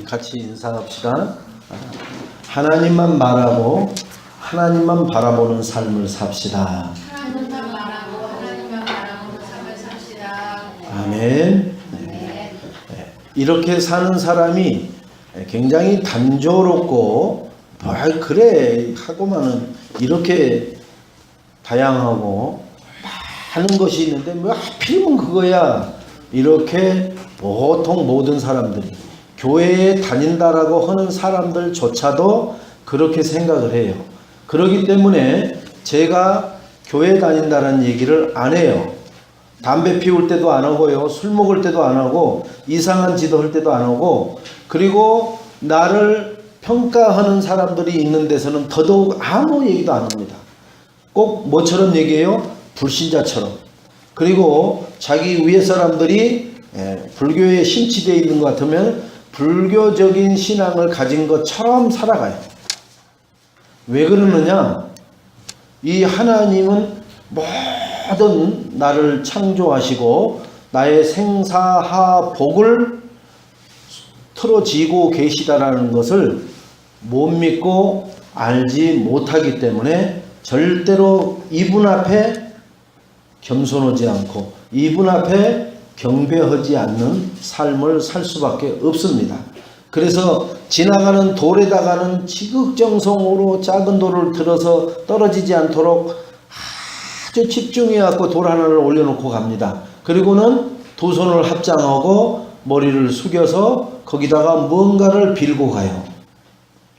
같이 인사합시다. 하나님만 말하고 하나님만 바라보는 삶을 삽시다. 하나님만 말하고 하나님만 바라보는 삶을 삽시다. 아멘. 네. 이렇게 사는 사람이 굉장히 단조롭고 그래 하고만은 이렇게 다양하고 많은 것이 있는데 뭐 하필이면 그거야. 이렇게 보통 모든 사람들이 교회에 다닌다라고 하는 사람들조차도 그렇게 생각을 해요. 그렇기 때문에 제가 교회 다닌다는 얘기를 안 해요. 담배 피울 때도 안 하고요. 술 먹을 때도 안 하고 이상한 짓 할 때도 안 하고, 그리고 나를 평가하는 사람들이 있는 데서는 더더욱 아무 얘기도 안 합니다. 꼭 뭐처럼 얘기해요? 불신자처럼. 그리고 자기 위에 사람들이 불교에 심취되어 있는 것 같으면 불교적인 신앙을 가진 것처럼 살아가요. 왜 그러느냐? 이 하나님은 모든 나를 창조하시고 나의 생사하 복을 틀어지고 계시다라는 것을 못 믿고 알지 못하기 때문에 절대로 이분 앞에 겸손하지 않고 이분 앞에 경배하지 않는 삶을 살 수밖에 없습니다. 그래서 지나가는 돌에다가는 지극정성으로 작은 돌을 들어서 떨어지지 않도록 아주 집중해 갖고 돌 하나를 올려놓고 갑니다. 그리고는 두 손을 합장하고 머리를 숙여서 거기다가 뭔가를 빌고 가요.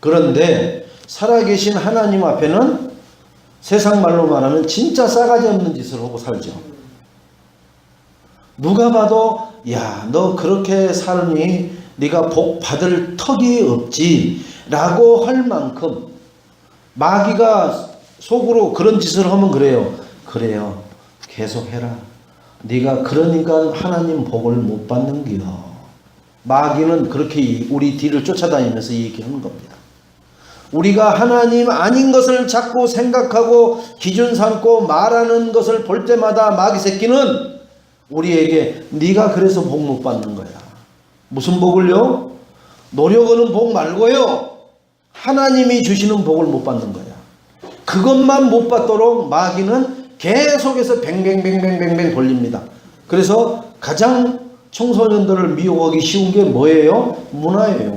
그런데 살아계신 하나님 앞에는 세상 말로 말하면 진짜 싸가지 없는 짓을 하고 살죠. 누가 봐도 야, 너 그렇게 살니 네가 복 받을 턱이 없지 라고 할 만큼, 마귀가 속으로 그런 짓을 하면 그래요 계속 해라. 네가 그러니까 하나님 복을 못 받는겨. 마귀는 그렇게 우리 뒤를 쫓아다니면서 얘기하는 겁니다. 우리가 하나님 아닌 것을 자꾸 생각하고 기준 삼고 말하는 것을 볼 때마다 마귀 새끼는 우리에게 네가 그래서 복 못 받는 거야. 무슨 복을요? 노력하는 복 말고요. 하나님이 주시는 복을 못 받는 거야. 그것만 못 받도록 마귀는 계속해서 뱅뱅뱅뱅뱅뱅 돌립니다. 그래서 가장 청소년들을 미혹하기 쉬운 게 뭐예요? 문화예요.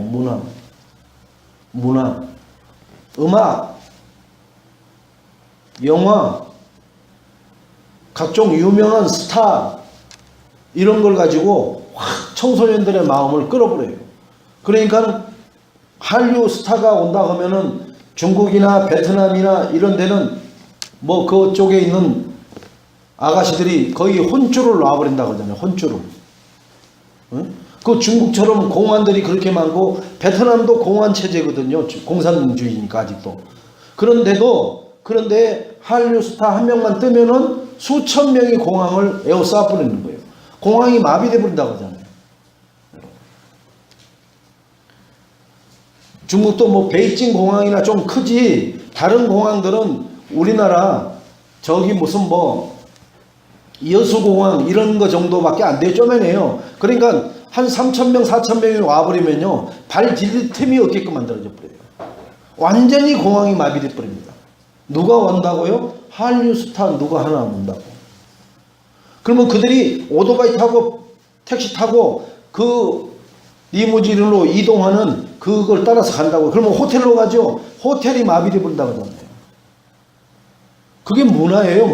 문화. 음악, 영화, 각종 유명한 스타, 이런 걸 가지고 확 청소년들의 마음을 끌어버려요. 그러니까 한류 스타가 온다 하면은 중국이나 베트남이나 이런 데는 뭐 그쪽에 있는 아가씨들이 거의 혼쭐을 놔버린다 그러잖아요. 혼쭐을. 응? 그 중국처럼 공안들이 그렇게 많고 베트남도 공안 체제거든요. 공산주의니까 아직도. 그런데 한류 스타 한 명만 뜨면은 수천 명이 공항을 에워싸 버리는 거예요. 공항이 마비돼 버린다고 하잖아요. 중국도 뭐 베이징 공항이나 좀 크지, 다른 공항들은 우리나라 저기 무슨 뭐 여수공항 이런 거 정도밖에 안 돼요. 쪼매네요. 그러니까 한 3,000명 4,000명이 와버리면요 발 디딜 틈이 없게끔 만들어져 버려요. 완전히 공항이 마비돼 버립니다. 누가 온다고요? 한류 스타 누가 하나 온다고. 그러면 그들이 오토바이 타고 택시 타고 그 리무진으로 이동하는 그걸 따라서 간다고. 그러면 호텔로 가죠. 호텔이 마비돼 버린다고 하잖아요. 그게 문화예요.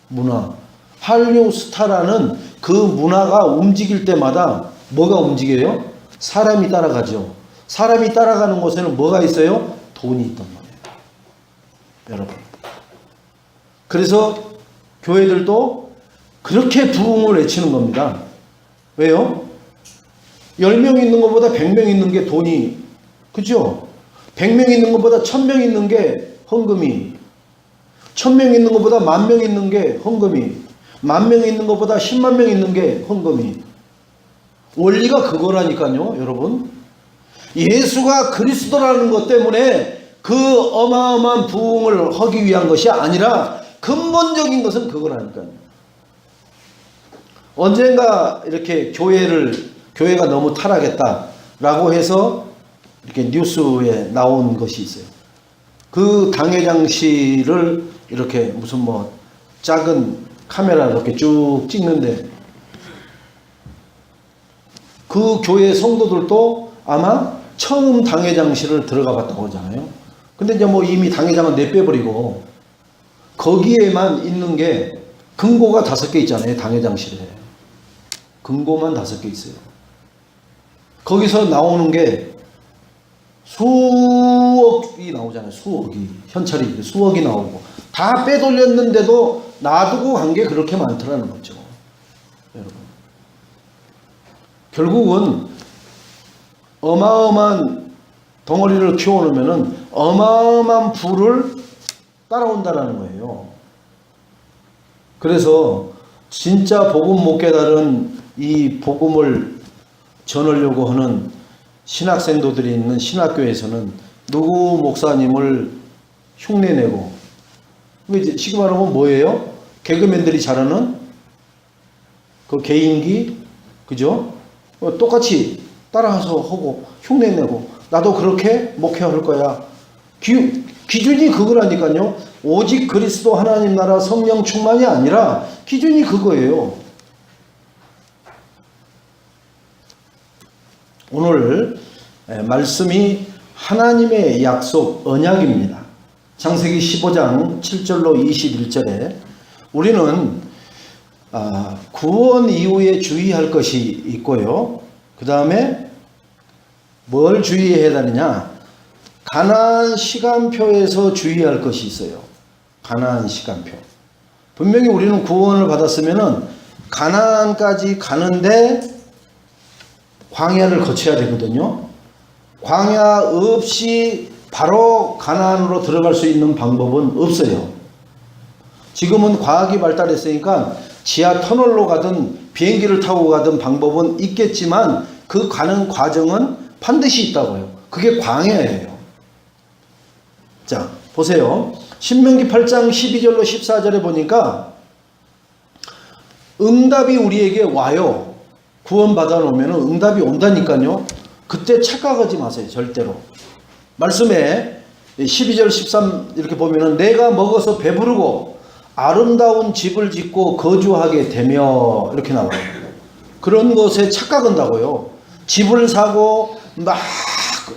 문화. 한류 스타라는 그 문화가 움직일 때마다 뭐가 움직여요? 사람이 따라가죠. 사람이 따라가는 곳에는 뭐가 있어요? 돈이 있단 말이에요. 여러분. 그래서 교회들도 그렇게 부흥을 외치는 겁니다. 왜요? 10명 있는 것보다 100명 있는 게 돈이, 그죠? 100명 있는 것보다 1000명 있는 게 헌금이, 1000명 있는 것보다 10,000명 있는 게 헌금이, 10,000명 있는 것보다 10만 명 있는 게 헌금이. 원리가 그거라니까요, 여러분. 예수가 그리스도라는 것 때문에 그 어마어마한 부흥을 하기 위한 것이 아니라 근본적인 것은 그거라니까요. 언젠가 이렇게 교회가 너무 타락했다. 라고 해서 이렇게 뉴스에 나온 것이 있어요. 그 당회장실을 이렇게 무슨 뭐 작은 카메라 이렇게 쭉 찍는데 그 교회 성도들도 아마 처음 당회장실을 들어가 봤다고 하잖아요. 근데 이제 뭐 이미 당회장은 내빼버리고 거기에만 있는 게 금고가 5개 있잖아요. 당회장실에. 금고만 5개 있어요. 거기서 나오는 게 수억이 나오잖아요. 수억이. 현찰이 수억이 나오고 다 빼돌렸는데도 놔두고 간 게 그렇게 많더라는 거죠. 여러분. 결국은 어마어마한 덩어리를 키워놓으면 어마어마한 부를 따라온다라는 거예요. 그래서 진짜 복음 못 깨달은 이 복음을 전하려고 하는 신학생도들이 있는 신학교에서는 누구 목사님을 흉내내고, 이제 쉽게 말하면 뭐예요? 개그맨들이 잘하는 그 개인기, 그죠? 똑같이 따라서 하고 흉내내고 나도 그렇게 목회할 거야. 기준이 그거라니까요. 오직 그리스도 하나님 나라 성령 충만이 아니라 기준이 그거예요. 오늘 말씀이 하나님의 약속 언약입니다. 창세기 15장 7절로 21절에 우리는 구원 이후에 주의할 것이 있고요. 그 다음에 뭘 주의해야 되느냐? 가나안 시간표에서 주의할 것이 있어요. 가나안 시간표. 분명히 우리는 구원을 받았으면은 가나안까지 가는데 광야를 거쳐야 되거든요. 광야 없이 바로 가나안으로 들어갈 수 있는 방법은 없어요. 지금은 과학이 발달했으니까 지하 터널로 가든 비행기를 타고 가든 방법은 있겠지만 그 가는 과정은 반드시 있다고요. 그게 광야예요. 자, 보세요. 신명기 8장 12절로 14절에 보니까 응답이 우리에게 와요. 구원받아 놓으면 응답이 온다니까요. 그때 착각하지 마세요. 절대로. 말씀에 12절 13 이렇게 보면은 내가 먹어서 배부르고 아름다운 집을 짓고 거주하게 되며 이렇게 나와요. 그런 것에 착각한다고요. 집을 사고 막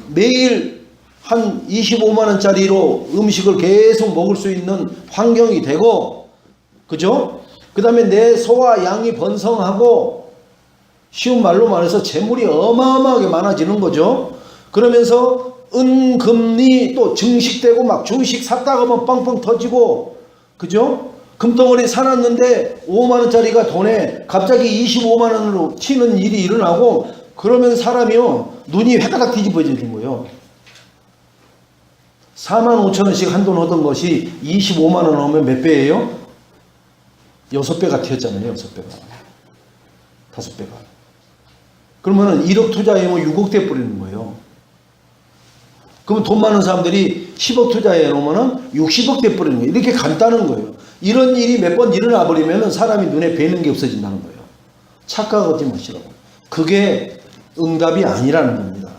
매일 한 25만 원짜리로 음식을 계속 먹을 수 있는 환경이 되고, 그죠? 그 다음에 내 소와 양이 번성하고, 쉬운 말로 말해서 재물이 어마어마하게 많아지는 거죠. 그러면서 은금리 또 증식되고 막 주식 샀다가 하면 빵빵 터지고, 그죠? 금덩어리 사놨는데 5만 원짜리가 돈에 갑자기 25만 원으로 튀는 일이 일어나고, 그러면 사람이요 눈이 획가닥 뒤집어지는 거예요. 4만 5천 원씩 한돈 얻은 것이 25만 원 하면 몇 배예요? 6배가 튀었잖아요. 6배가. 5배가. 그러면은 1억 투자해놓으면 6억 대 뿌리는 거예요. 그러면 돈 많은 사람들이 10억 투자해놓으면 60억 대 뿌리는 거예요. 이렇게 간단한 거예요. 이런 일이 몇 번 일어나 버리면 사람이 눈에 뵈는 게 없어진다는 거예요. 착각하지 마시라고. 그게 응답이 아니라는 겁니다.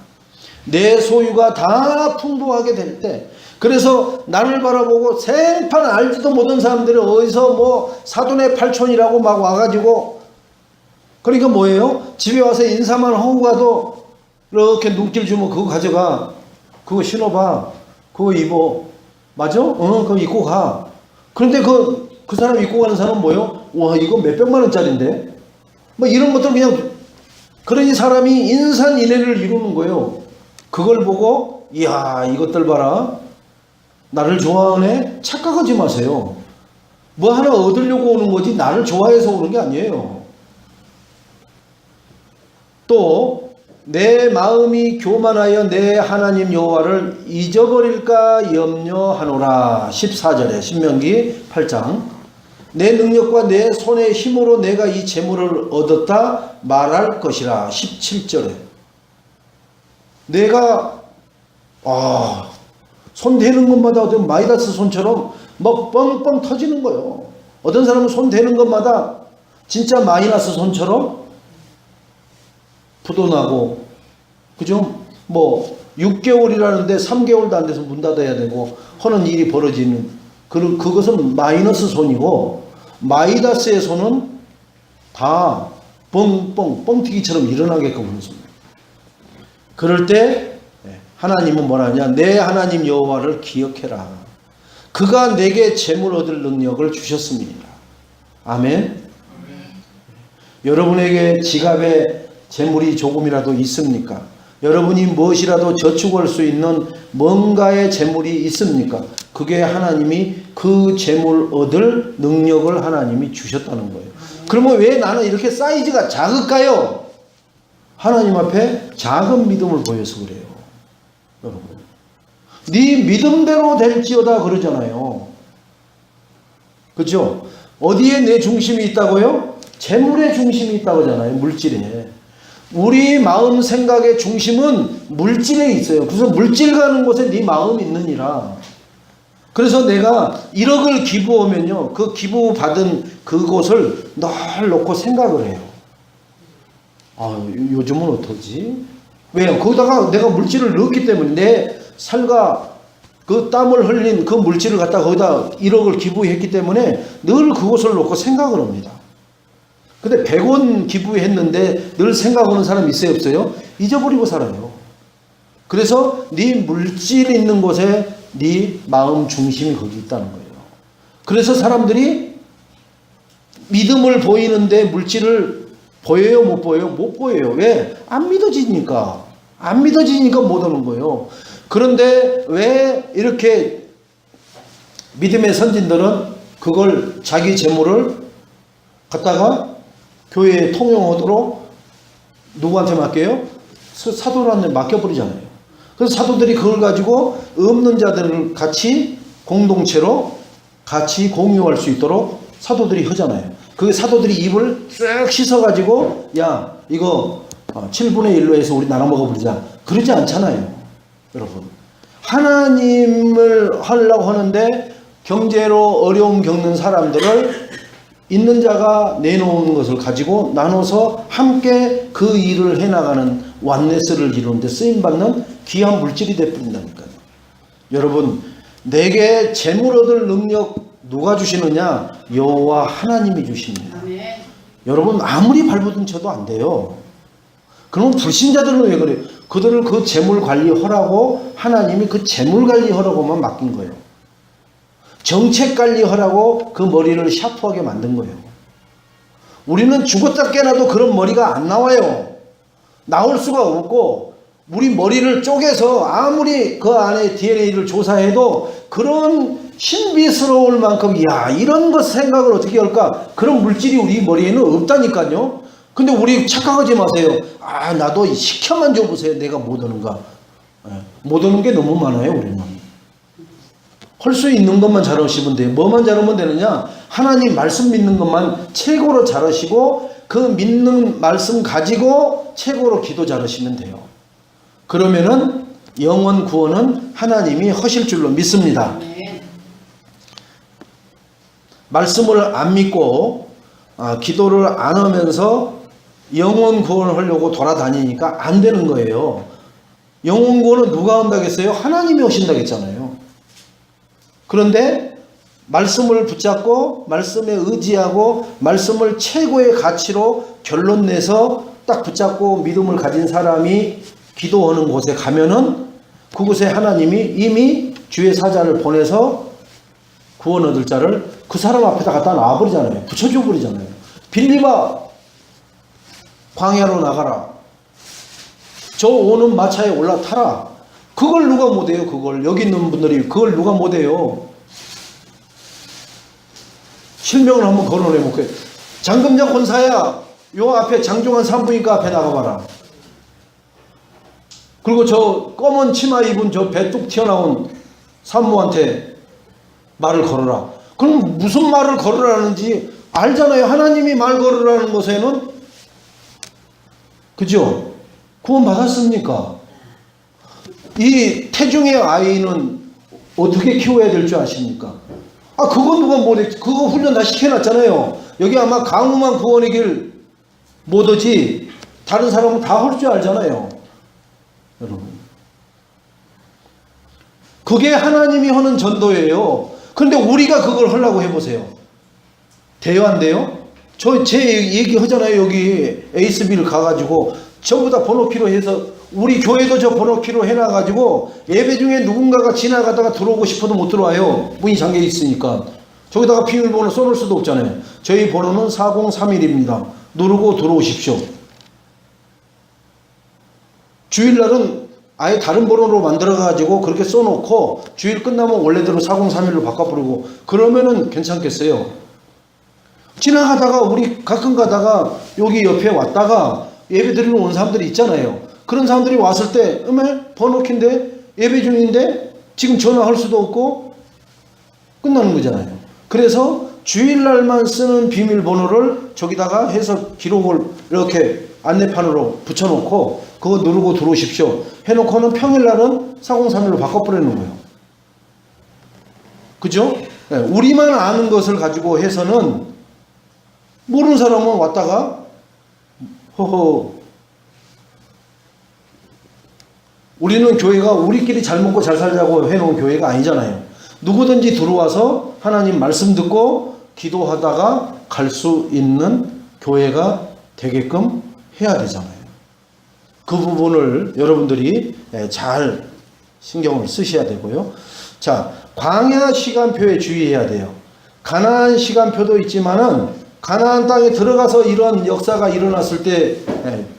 내 소유가 다 풍부하게 될 때, 그래서 나를 바라보고 생판 알지도 못한 사람들이 어디서 뭐 사돈의 팔촌이라고 막 와가지고, 그러니까 뭐예요? 집에 와서 인사만 하고 가도 이렇게 눈길 주면 그거 가져가, 그거 신어봐, 그거 입어, 맞아? 그거 입고 가. 그런데 그 사람 입고 가는 사람은 뭐예요? 와, 이거 몇백만 원짜리인데? 뭐 이런 것들 그냥, 그러니 사람이 인산인해를 이루는 거예요. 그걸 보고 이야 이것들 봐라 나를 좋아하네 착각하지 마세요. 뭐 하나 얻으려고 오는 거지 나를 좋아해서 오는 게 아니에요. 또 내 마음이 교만하여 내 하나님 여호와를 잊어버릴까 염려하노라. 14절에 신명기 8장 내 능력과 내 손의 힘으로 내가 이 재물을 얻었다 말할 것이라. 17절에 내가 손 대는 것마다 어떤 마이다스 손처럼 막 뻥뻥 터지는 거예요. 어떤 사람은 손 대는 것마다 진짜 마이너스 손처럼 부도나고 그죠? 뭐 6개월이라는데 3개월도 안 돼서 문 닫아야 되고 하는 일이 벌어지는 그것은 마이너스 손이고, 마이다스의 손은 다 뻥튀기처럼 일어나게끔 하는 손입니다. 그럴 때 하나님은 뭐라냐? 내 하나님 여호와를 기억해라. 그가 내게 재물 얻을 능력을 주셨습니다. 아멘. 여러분에게 지갑에 재물이 조금이라도 있습니까? 여러분이 무엇이라도 저축할 수 있는 뭔가의 재물이 있습니까? 그게 하나님이 그 재물 얻을 능력을 하나님이 주셨다는 거예요. 그러면 왜 나는 이렇게 사이즈가 작을까요? 하나님 앞에 작은 믿음을 보여서 그래요. 여러분, 네 믿음대로 될지어다 그러잖아요. 그렇죠? 어디에 내 중심이 있다고요? 재물의 중심이 있다고 하잖아요. 물질에. 우리 마음 생각의 중심은 물질에 있어요. 그래서 물질 가는 곳에 네 마음이 있느니라. 그래서 내가 1억을 기부하면요, 그 기부 받은 그곳을 늘 놓고 생각을 해요. 아, 요즘은 어떡하지? 왜요? 거기다가 내가 물질을 넣었기 때문에 내 살과 그 땀을 흘린 그 물질을 갖다 거기다 1억을 기부했기 때문에 늘 그곳을 놓고 생각을 합니다. 근데 100원 기부했는데 늘 생각하는 사람 있어요, 없어요? 잊어버리고 살아요. 그래서 네 물질 있는 곳에 네 마음 중심이 거기 있다는 거예요. 그래서 사람들이 믿음을 보이는데 물질을 보여요, 못 보여요? 못 보여요. 왜? 안 믿어지니까. 안 믿어지니까 못 오는 거예요. 그런데 왜 이렇게 믿음의 선진들은 그걸 자기 재물을 갖다가 교회에 통용하도록 누구한테 맡겨요? 사도한테 맡겨버리잖아요. 그래서 사도들이 그걸 가지고 없는 자들을 같이 공동체로 같이 공유할 수 있도록 사도들이 하잖아요. 그게 사도들이 입을 쓱 씻어가지고 야 이거 7분의 1로 해서 우리 나눠 먹어버리자 그러지 않잖아요. 여러분, 하나님을 하려고 하는데 경제로 어려움 겪는 사람들을 있는 자가 내놓은 것을 가지고 나눠서 함께 그 일을 해나가는 완네스를 이루는데 쓰임받는 귀한 물질이 되어버린다니까요. 여러분, 내게 재물 얻을 능력 누가 주시느냐? 여호와 하나님이 주십니다. 아멘. 여러분, 아무리 발버둥 쳐도 안 돼요. 그러면 불신자들은 왜 그래요? 그들을 그 재물 관리하라고 하나님이 그 재물 관리하라고만 맡긴 거예요. 정책 관리하라고 그 머리를 샤프하게 만든 거예요. 우리는 죽었다 깨나도 그런 머리가 안 나와요. 나올 수가 없고, 우리 머리를 쪼개서 아무리 그 안에 DNA를 조사해도 그런 신비스러울 만큼 야 이런 것 생각을 어떻게 할까? 그런 물질이 우리 머리에는 없다니까요. 근데 우리 착각하지 마세요. 아 나도 시켜만 줘보세요. 내가 못 하는가. 못 하는 게 너무 많아요. 우리는. 할 수 있는 것만 잘하시면 돼요. 뭐만 잘하면 되느냐? 하나님 말씀 믿는 것만 최고로 잘하시고 그 믿는 말씀 가지고 최고로 기도 잘하시면 돼요. 그러면은 영원 구원은 하나님이 하실 줄로 믿습니다. 아멘. 말씀을 안 믿고 기도를 안 하면서 영원 구원을 하려고 돌아다니니까 안 되는 거예요. 영원 구원은 누가 한다겠어요? 하나님이 하신다겠잖아요. 그런데 말씀을 붙잡고 말씀에 의지하고 말씀을 최고의 가치로 결론 내서 딱 붙잡고 믿음을 가진 사람이 기도하는 곳에 가면은 그곳에 하나님이 이미 주의 사자를 보내서 구원 얻을 자를 그 사람 앞에다 갖다 놔버리잖아요. 붙여줘 버리잖아요. 빌리바 광야로 나가라. 저 오는 마차에 올라타라. 그걸 누가 못해요? 그걸 여기 있는 분들이 그걸 누가 못해요? 실명을 한번 거론해 볼게요. 장금장 권사야, 요 앞에 장중환 산부인과 앞에 나가봐라. 그리고 저 검은 치마 입은 저 배 뚝 튀어나온 산모한테 말을 걸어라. 그럼 무슨 말을 걸으라는지 알잖아요. 하나님이 말 걸으라는 것에는, 그죠? 구원 받았습니까? 이 태중의 아이는 어떻게 키워야 될 줄 아십니까? 그건 누가 못해. 그거 훈련 다 시켜놨잖아요. 여기 아마 강우만 구원의 길 못하지 다른 사람은 다 할 줄 알잖아요. 여러분. 그게 하나님이 하는 전도예요. 그런데 우리가 그걸 하려고 해보세요. 돼요, 안 돼요? 제 얘기 하잖아요. 여기 에이스비를 가가지고 전부 다 번호키로 해서 우리 교회도 저 번호키로 해놔가지고 예배 중에 누군가가 지나가다가 들어오고 싶어도 못 들어와요. 문이 잠겨 있으니까. 저기다가 비밀번호 써놓을 수도 없잖아요. 저희 번호는 4031입니다. 누르고 들어오십시오. 주일날은 아예 다른 번호로 만들어가지고 그렇게 써놓고 주일 끝나면 원래대로 4031로 바꿔버리고 그러면은 괜찮겠어요. 지나가다가 우리 가끔 가다가 여기 옆에 왔다가 예배 드리러 온 사람들이 있잖아요. 그런 사람들이 왔을 때 번호키인데 예배 중인데 지금 전화할 수도 없고 끝나는 거잖아요. 그래서 주일날만 쓰는 비밀번호를 저기다가 해서 기록을 이렇게 안내판으로 붙여놓고 그거 누르고 들어오십시오 해놓고는 평일날은 4031로 바꿔버리는 거예요. 그죠? 네, 우리만 아는 것을 가지고 해서는 모르는 사람은 왔다가 허허 우리는 교회가 우리끼리 잘 먹고 잘 살자고 해놓은 교회가 아니잖아요. 누구든지 들어와서 하나님 말씀 듣고 기도하다가 갈 수 있는 교회가 되게끔 해야 되잖아요. 그 부분을 여러분들이 잘 신경을 쓰셔야 되고요. 자, 광야 시간표에 주의해야 돼요. 가나안 시간표도 있지만은 가나안 땅에 들어가서 이런 역사가 일어났을 때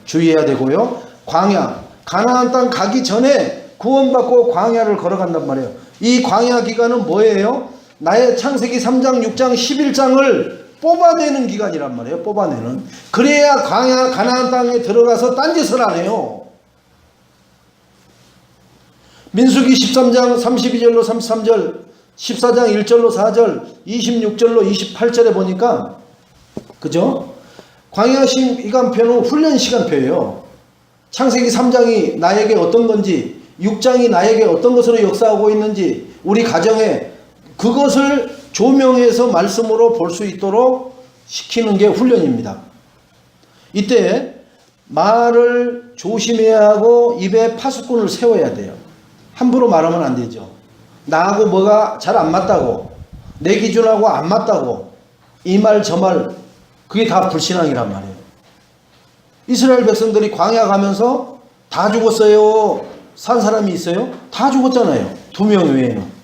주의해야 되고요. 가나안 땅 가기 전에 구원받고 광야를 걸어간단 말이에요. 이 광야 기간은 뭐예요? 나의 창세기 3장, 6장, 11장을 뽑아내는 기간이란 말이에요. 뽑아내는. 그래야 가나안 땅에 들어가서 딴짓을 안 해요. 민수기 13장 32절로 33절, 14장 1절로 4절, 26절로 28절에 보니까 그죠? 광야 시간표는 훈련 시간표예요. 창세기 3장이 나에게 어떤 건지 6장이 나에게 어떤 것으로 역사하고 있는지 우리 가정에 그것을 조명해서 말씀으로 볼 수 있도록 시키는 게 훈련입니다. 이때 말을 조심해야 하고 입에 파수꾼을 세워야 돼요. 함부로 말하면 안 되죠. 나하고 뭐가 잘 안 맞다고 내 기준하고 안 맞다고 이 말 저 말 그게 다 불신앙이란 말이에요. 이스라엘 백성들이 광야 가면서 다 죽었어요. 산 사람이 있어요? 다 죽었잖아요. 2명 외에는.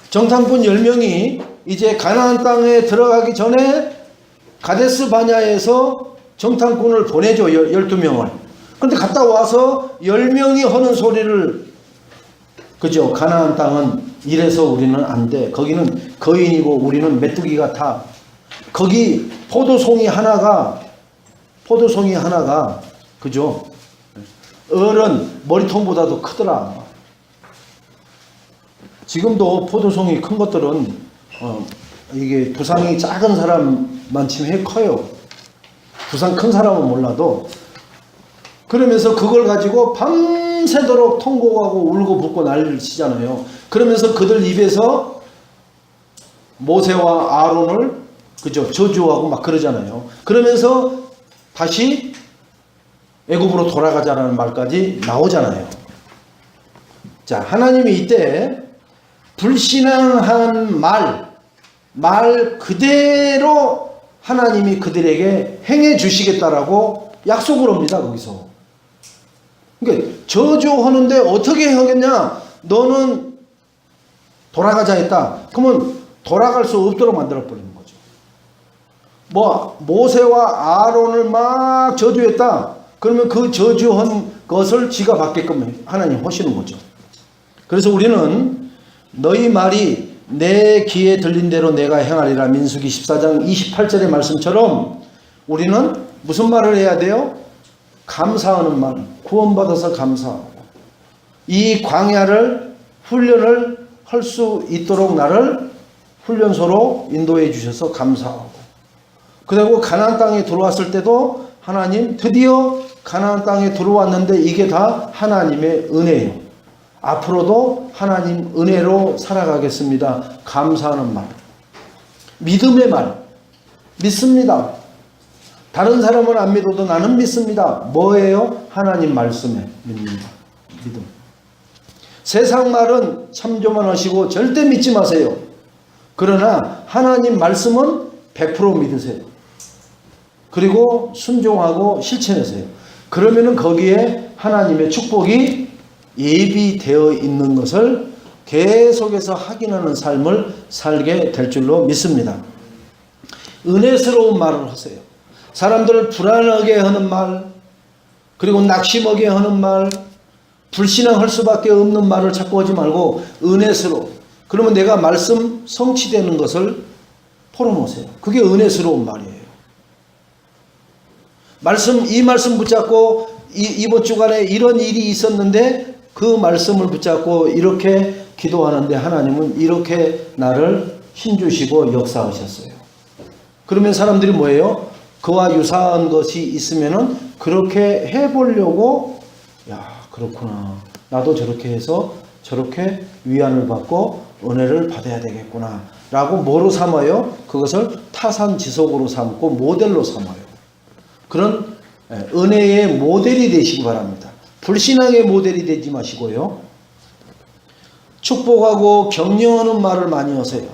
정탐꾼 10명이 이제 가나안 땅에 들어가기 전에 가데스 바냐에서 정탐꾼을 보내죠. 12명을. 그런데 갔다 와서 10명이 하는 소리를 그죠? 가나안 땅은 이래서 우리는 안 돼. 거기는 거인이고 우리는 메뚜기 같아. 거기 포도송이 하나가 그죠? 얼은 머리통보다도 크더라. 지금도 포도송이 큰 것들은 이게 두상이 작은 사람만 치면 커요. 두상 큰 사람은 몰라도. 그러면서 그걸 가지고 밤새도록 통곡하고 울고 붓고 난리를 치잖아요. 그러면서 그들 입에서 모세와 아론을 그죠? 저주하고 막 그러잖아요. 그러면서 다시 애굽으로 돌아가자라는 말까지 나오잖아요. 자, 하나님이 이때 불신앙한 말 그대로 하나님이 그들에게 행해 주시겠다라고 약속을 합니다. 거기서. 그러니까 저주하는데 어떻게 하겠냐? 너는 돌아가자 했다. 그러면 돌아갈 수 없도록 만들어버리는 거죠. 모세와 아론을 막 저주했다. 그러면 그 저주한 것을 지가 받게끔 하나님 하시는 거죠. 그래서 우리는 너희 말이 내 귀에 들린 대로 내가 행하리라. 민수기 14장 28절의 말씀처럼 우리는 무슨 말을 해야 돼요? 감사하는 말, 구원받아서 감사하고 이 광야를 훈련을 할 수 있도록 나를 훈련소로 인도해 주셔서 감사하고 그리고 가나안 땅에 들어왔을 때도 하나님 드디어 가나안 땅에 들어왔는데 이게 다 하나님의 은혜예요. 앞으로도 하나님 은혜로 살아가겠습니다. 감사하는 말, 믿음의 말, 믿습니다. 다른 사람은 안 믿어도 나는 믿습니다. 뭐예요? 하나님 말씀에 믿는다. 믿음. 세상 말은 참조만 하시고 절대 믿지 마세요. 그러나 하나님 말씀은 100% 믿으세요. 그리고 순종하고 실천하세요. 그러면은 거기에 하나님의 축복이 예비되어 있는 것을 계속해서 확인하는 삶을 살게 될 줄로 믿습니다. 은혜스러운 말을 하세요. 사람들을 불안하게 하는 말, 그리고 낙심하게 하는 말, 불신앙할 수밖에 없는 말을 자꾸 하지 말고 은혜스러워. 그러면 내가 말씀 성취되는 것을 풀어놓으세요. 그게 은혜스러운 말이에요. 이 말씀 붙잡고 이번 주간에 이런 일이 있었는데 그 말씀을 붙잡고 이렇게 기도하는데 하나님은 이렇게 나를 힘주시고 역사하셨어요. 그러면 사람들이 뭐예요? 그와 유사한 것이 있으면은 그렇게 해보려고, 야, 그렇구나. 나도 저렇게 해서 저렇게 위안을 받고 은혜를 받아야 되겠구나. 라고 뭐로 삼아요? 그것을 타산지석으로 삼고 모델로 삼아요. 그런 은혜의 모델이 되시기 바랍니다. 불신앙의 모델이 되지 마시고요. 축복하고 격려하는 말을 많이 하세요.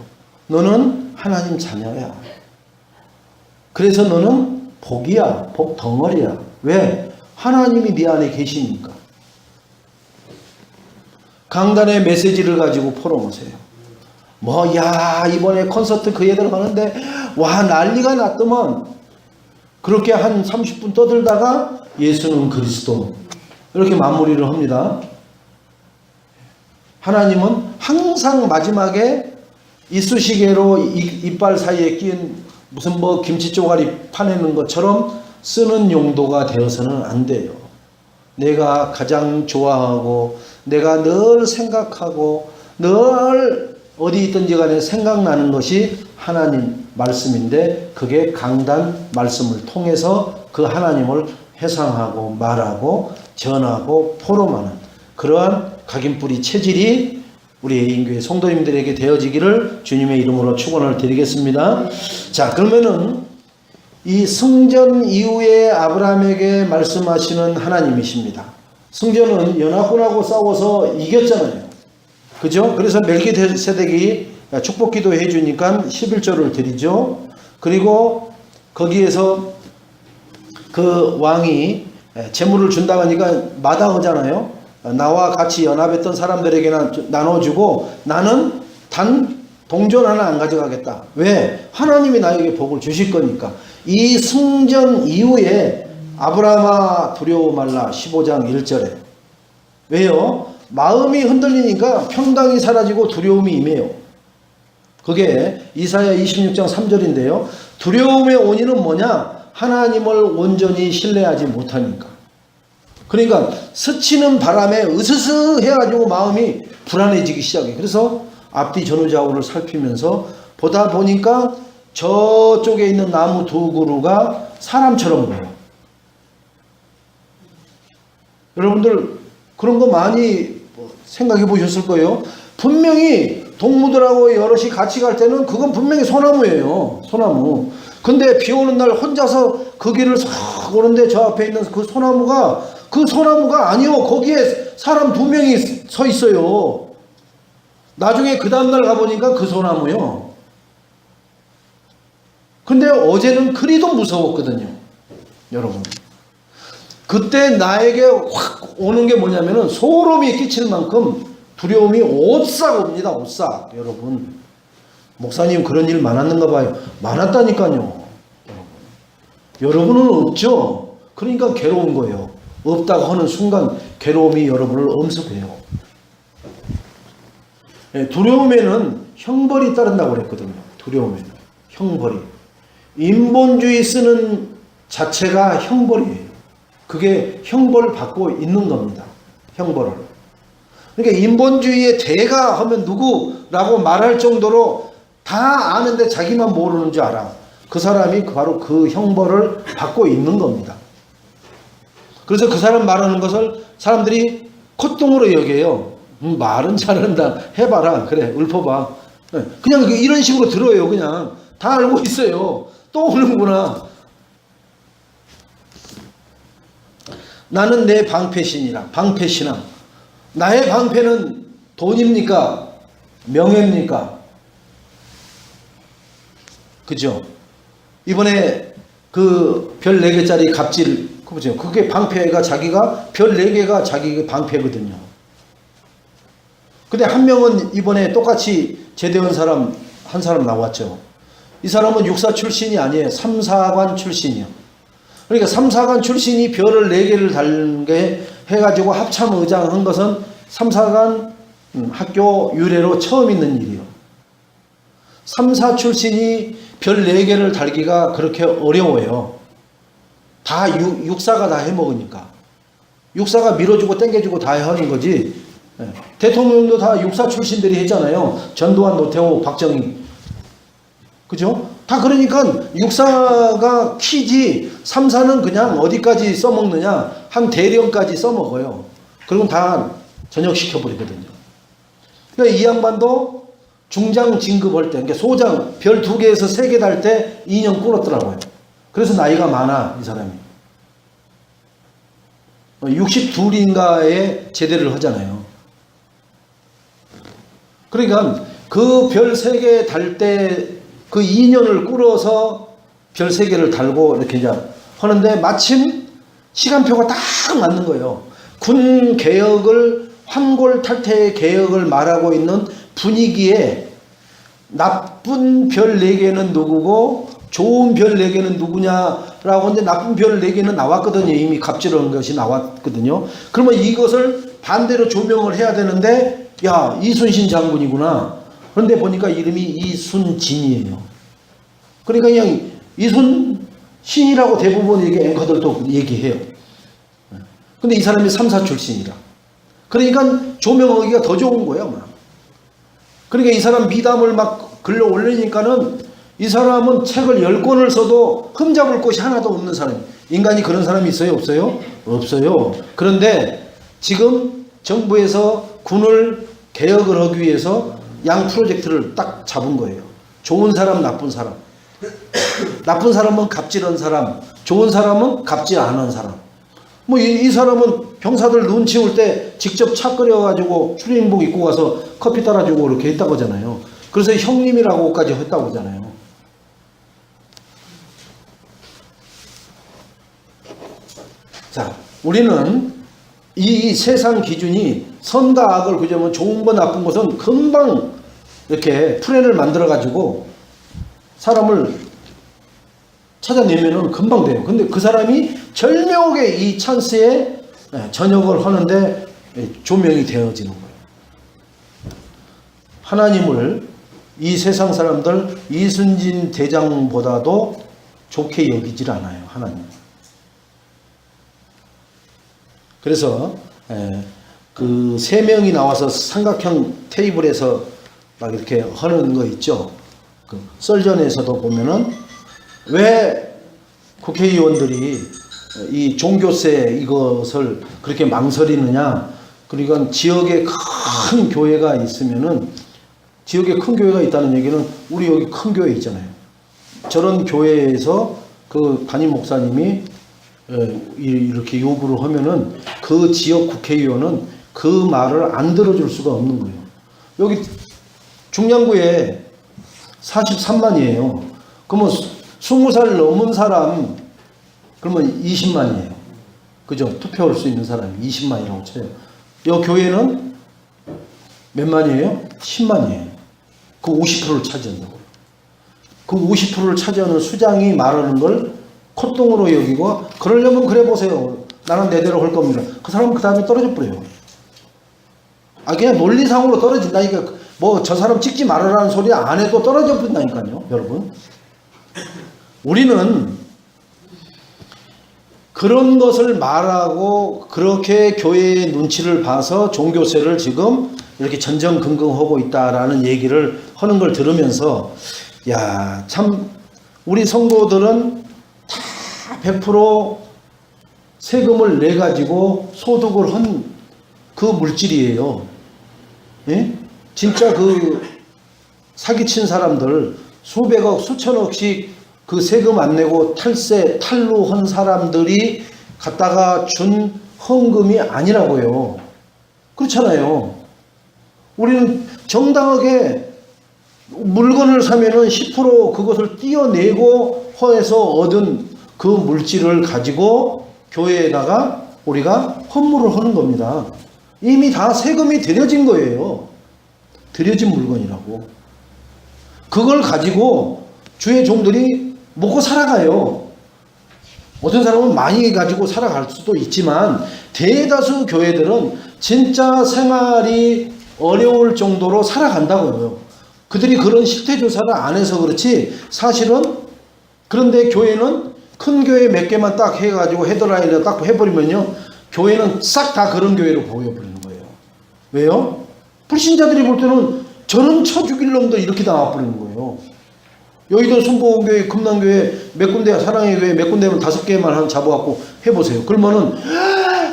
너는 하나님 자녀야. 그래서 너는 복이야. 복 덩어리야. 왜? 하나님이 네 안에 계시니까. 강단의 메시지를 가지고 풀어놓으세요. 이번에 콘서트 그 애들 하는데 와 난리가 났더만. 그렇게 한 30분 떠들다가 예수는 그리스도 이렇게 마무리를 합니다. 하나님은 항상 마지막에 이쑤시개로 이빨 사이에 끼인 무슨 김치 쪼가리 파내는 것처럼 쓰는 용도가 되어서는 안 돼요. 내가 가장 좋아하고 내가 늘 생각하고 늘 어디 있든지 간에 생각나는 것이 하나님 말씀인데 그게 강단 말씀을 통해서 그 하나님을 회상하고 말하고 전하고 포럼하는 그러한 각인뿌리 체질이 우리 애인교회 성도님들에게 되어지기를 주님의 이름으로 축원을 드리겠습니다. 자, 그러면은 이 승전 이후에 아브라함에게 말씀하시는 하나님이십니다. 승전은 연합군하고 싸워서 이겼잖아요. 그죠? 그래서 멜기세덱이 축복기도 해주니까 11조를 드리죠. 그리고 거기에서 그 왕이 재물을 준다고 하니까 마다하잖아요. 나와 같이 연합했던 사람들에게나 나눠주고 나는 단 동전 하나 안 가져가겠다. 왜? 하나님이 나에게 복을 주실 거니까. 이 승전 이후에 아브라함아 두려워 말라 15장 1절에 왜요? 마음이 흔들리니까 평강이 사라지고 두려움이 임해요. 그게 이사야 26장 3절인데요. 두려움의 원인은 뭐냐? 하나님을 온전히 신뢰하지 못하니까. 그러니까 스치는 바람에 으스스 해가지고 마음이 불안해지기 시작해요. 그래서 앞뒤 전후좌우를 살피면서 보다 보니까 저쪽에 있는 나무 두 그루가 사람처럼 보여요. 여러분들 그런 거 많이 생각해 보셨을 거예요. 분명히 동무들하고 여럿이 같이 갈 때는 그건 분명히 소나무예요. 소나무. 근데 비 오는 날 혼자서 그 길을 싹 오는데 저 앞에 있는 그 소나무가 아니요. 거기에 사람 2명이 서 있어요. 나중에 그 다음날 가보니까 그 소나무요. 근데 어제는 그리도 무서웠거든요. 여러분. 그때 나에게 확 오는 게 뭐냐면은 소름이 끼칠 만큼 두려움이 오싹 옵니다. 오싹. 여러분. 목사님 그런 일 많았는가 봐요. 많았다니까요. 여러분은 없죠. 그러니까 괴로운 거예요. 없다고 하는 순간 괴로움이 여러분을 엄습해요. 두려움에는 형벌이 따른다고 그랬거든요. 두려움에는 형벌이. 인본주의 쓰는 자체가 형벌이에요. 그게 형벌을 받고 있는 겁니다. 형벌을. 그러니까 인본주의의 대가 하면 누구라고 말할 정도로 다 아는데 자기만 모르는 줄 알아. 그 사람이 바로 그 형벌을 받고 있는 겁니다. 그래서 그 사람 말하는 것을 사람들이 콧등으로 여겨요. 말은 잘한다. 해봐라. 그래. 읊어봐. 그냥 이런 식으로 들어요. 그냥 다 알고 있어요. 또 오는구나. 나는 내 방패신이라. 방패신앙. 나의 방패는 돈입니까? 명예입니까? 그죠? 이번에 그 별 4개짜리 갑질, 그죠? 그게 방패가 자기가, 별 4개가 자기 방패거든요. 근데 한 명은 이번에 똑같이 제대한 사람, 한 사람 나왔죠. 이 사람은 육사 출신이 아니에요. 삼사관 출신이요. 그러니까 삼사관 출신이 별을 4개를 달게 해가지고 합참의장 한 것은 삼사관 학교 유래로 처음 있는 일이요. 삼사 출신이 별 4개를 달기가 그렇게 어려워요. 다 육사가 다 해먹으니까. 육사가 밀어주고 땡겨주고 다 하는 거지. 대통령도 다 육사 출신들이 했잖아요. 전두환, 노태우, 박정희. 그죠? 다 그러니까 육사가 키지, 삼사는 그냥 어디까지 써먹느냐, 한 대령까지 써먹어요. 그리고 다 전역시켜버리거든요. 그러니까 이 양반도 중장 진급할 때, 그러니까 소장, 별 2개에서 3개 달 때 2년 꿇었더라고요. 그래서 나이가 많아, 이 사람이. 62인가에 제대를 하잖아요. 그러니까 그 별 3개 달 때 그 2년을 꿇어서 별 3개를 달고 이렇게 이제 하는데 마침 시간표가 딱 맞는 거예요. 군 개혁을, 환골탈태 개혁을 말하고 있는 분위기에 나쁜 별 4개는 누구고 좋은 별 4개는 누구냐라고 하는데 나쁜 별 4개는 나왔거든요. 이미 갑질한 것이 나왔거든요. 그러면 이것을 반대로 조명을 해야 되는데, 야, 이순신 장군이구나. 그런데 보니까 이름이 이순진이에요. 그러니까 그냥 이순신이라고 대부분 이게 앵커들도 얘기해요. 근데 이 사람이 삼사 출신이라. 그러니까 조명하기가 더 좋은 거예요, 막. 그러니까 이 사람 미담을 막 글로 올리니까는 이 사람은 책을 10권을 써도 흠잡을 곳이 하나도 없는 사람이에요. 인간이 그런 사람이 있어요? 없어요? 없어요. 그런데 지금 정부에서 군을 개혁을 하기 위해서 양 프로젝트를 딱 잡은 거예요. 좋은 사람, 나쁜 사람. 나쁜 사람은 갑질한 사람, 좋은 사람은 갑질 안 한 사람. 뭐 이 사람은 병사들 눈 치울 때 직접 차 끓여가지고 추리닝복 입고 가서 커피 따라주고 이렇게 했다고 하잖아요. 그래서 형님이라고까지 했다고 하잖아요. 자, 우리는 이 세상 기준이 선과 악을 그자면 좋은 거 나쁜 것은 금방 이렇게 플랜을 만들어 가지고 사람을 찾아내면은 금방 돼요. 근데 그 사람이 절묘하게 이 찬스에 전역을 하는데 조명이 되어지는 거예요. 하나님을 이 세상 사람들 이순신 대장보다도 좋게 여기질 않아요. 하나님. 그래서 그 3명이 나와서 삼각형 테이블에서 막 이렇게 하는 거 있죠. 그 썰전에서도 보면은 왜 국회의원들이 이 종교세 이것을 그렇게 망설이느냐. 그러니까 지역에 큰 교회가 있으면은, 지역에 큰 교회가 있다는 얘기는 우리 여기 큰 교회 있잖아요. 저런 교회에서 그 담임 목사님이 이렇게 요구를 하면은 그 지역 국회의원은 그 말을 안 들어줄 수가 없는 거예요. 여기 중량구에 43만이에요. 그러면 20살 넘은 사람 그러면 20만이에요. 그죠? 투표할 수 있는 사람이 20만이라고 쳐요. 이 교회는 몇 만이에요? 10만이에요. 그 50%를 차지한다고요. 그 50%를 차지하는 수장이 말하는 걸 콧등으로 여기고, 그러려면 그래 보세요. 나는 내대로 할 겁니다. 그 사람은 그 다음에 떨어져 버려요. 아, 그냥 논리상으로 떨어진다니까. 뭐 저 사람 찍지 말아라는 소리 안 해도 떨어져 버린다니까요, 여러분. 우리는 그런 것을 말하고 그렇게 교회의 눈치를 봐서 종교세를 지금 이렇게 전전긍긍하고 있다라는 얘기를 하는 걸 들으면서, 야, 참 우리 성도들은 다 100% 세금을 내 가지고 소득을 한 그 물질이에요. 예? 진짜 그 사기친 사람들 수백억 수천억씩 그 세금 안 내고 탈세 탈루한 사람들이 갖다가 준 헌금이 아니라고요. 그렇잖아요. 우리는 정당하게 물건을 사면은 10% 그것을 떼어내고 허에서 얻은 그 물질을 가지고 교회에다가 우리가 헌물을 하는 겁니다. 이미 다 세금이 들여진 거예요. 들여진 물건이라고. 그걸 가지고 주의 종들이 먹고 살아가요. 어떤 사람은 많이 가지고 살아갈 수도 있지만 대다수 교회들은 진짜 생활이 어려울 정도로 살아간다고요. 그들이 그런 실태조사를 안 해서 그렇지 사실은. 그런데 교회는 큰 교회 몇 개만 딱 해가지고 헤드라인을 딱 해버리면요, 교회는 싹 다 그런 교회로 보여버리는 거예요. 왜요? 불신자들이 볼 때는 저런 쳐 죽일 놈도 이렇게 나와버리는 거예요. 여의도 순복음교회, 금남교회 몇 군데, 사랑의 교회 몇 군데면 5개만 잡아갖고 해보세요. 그러면은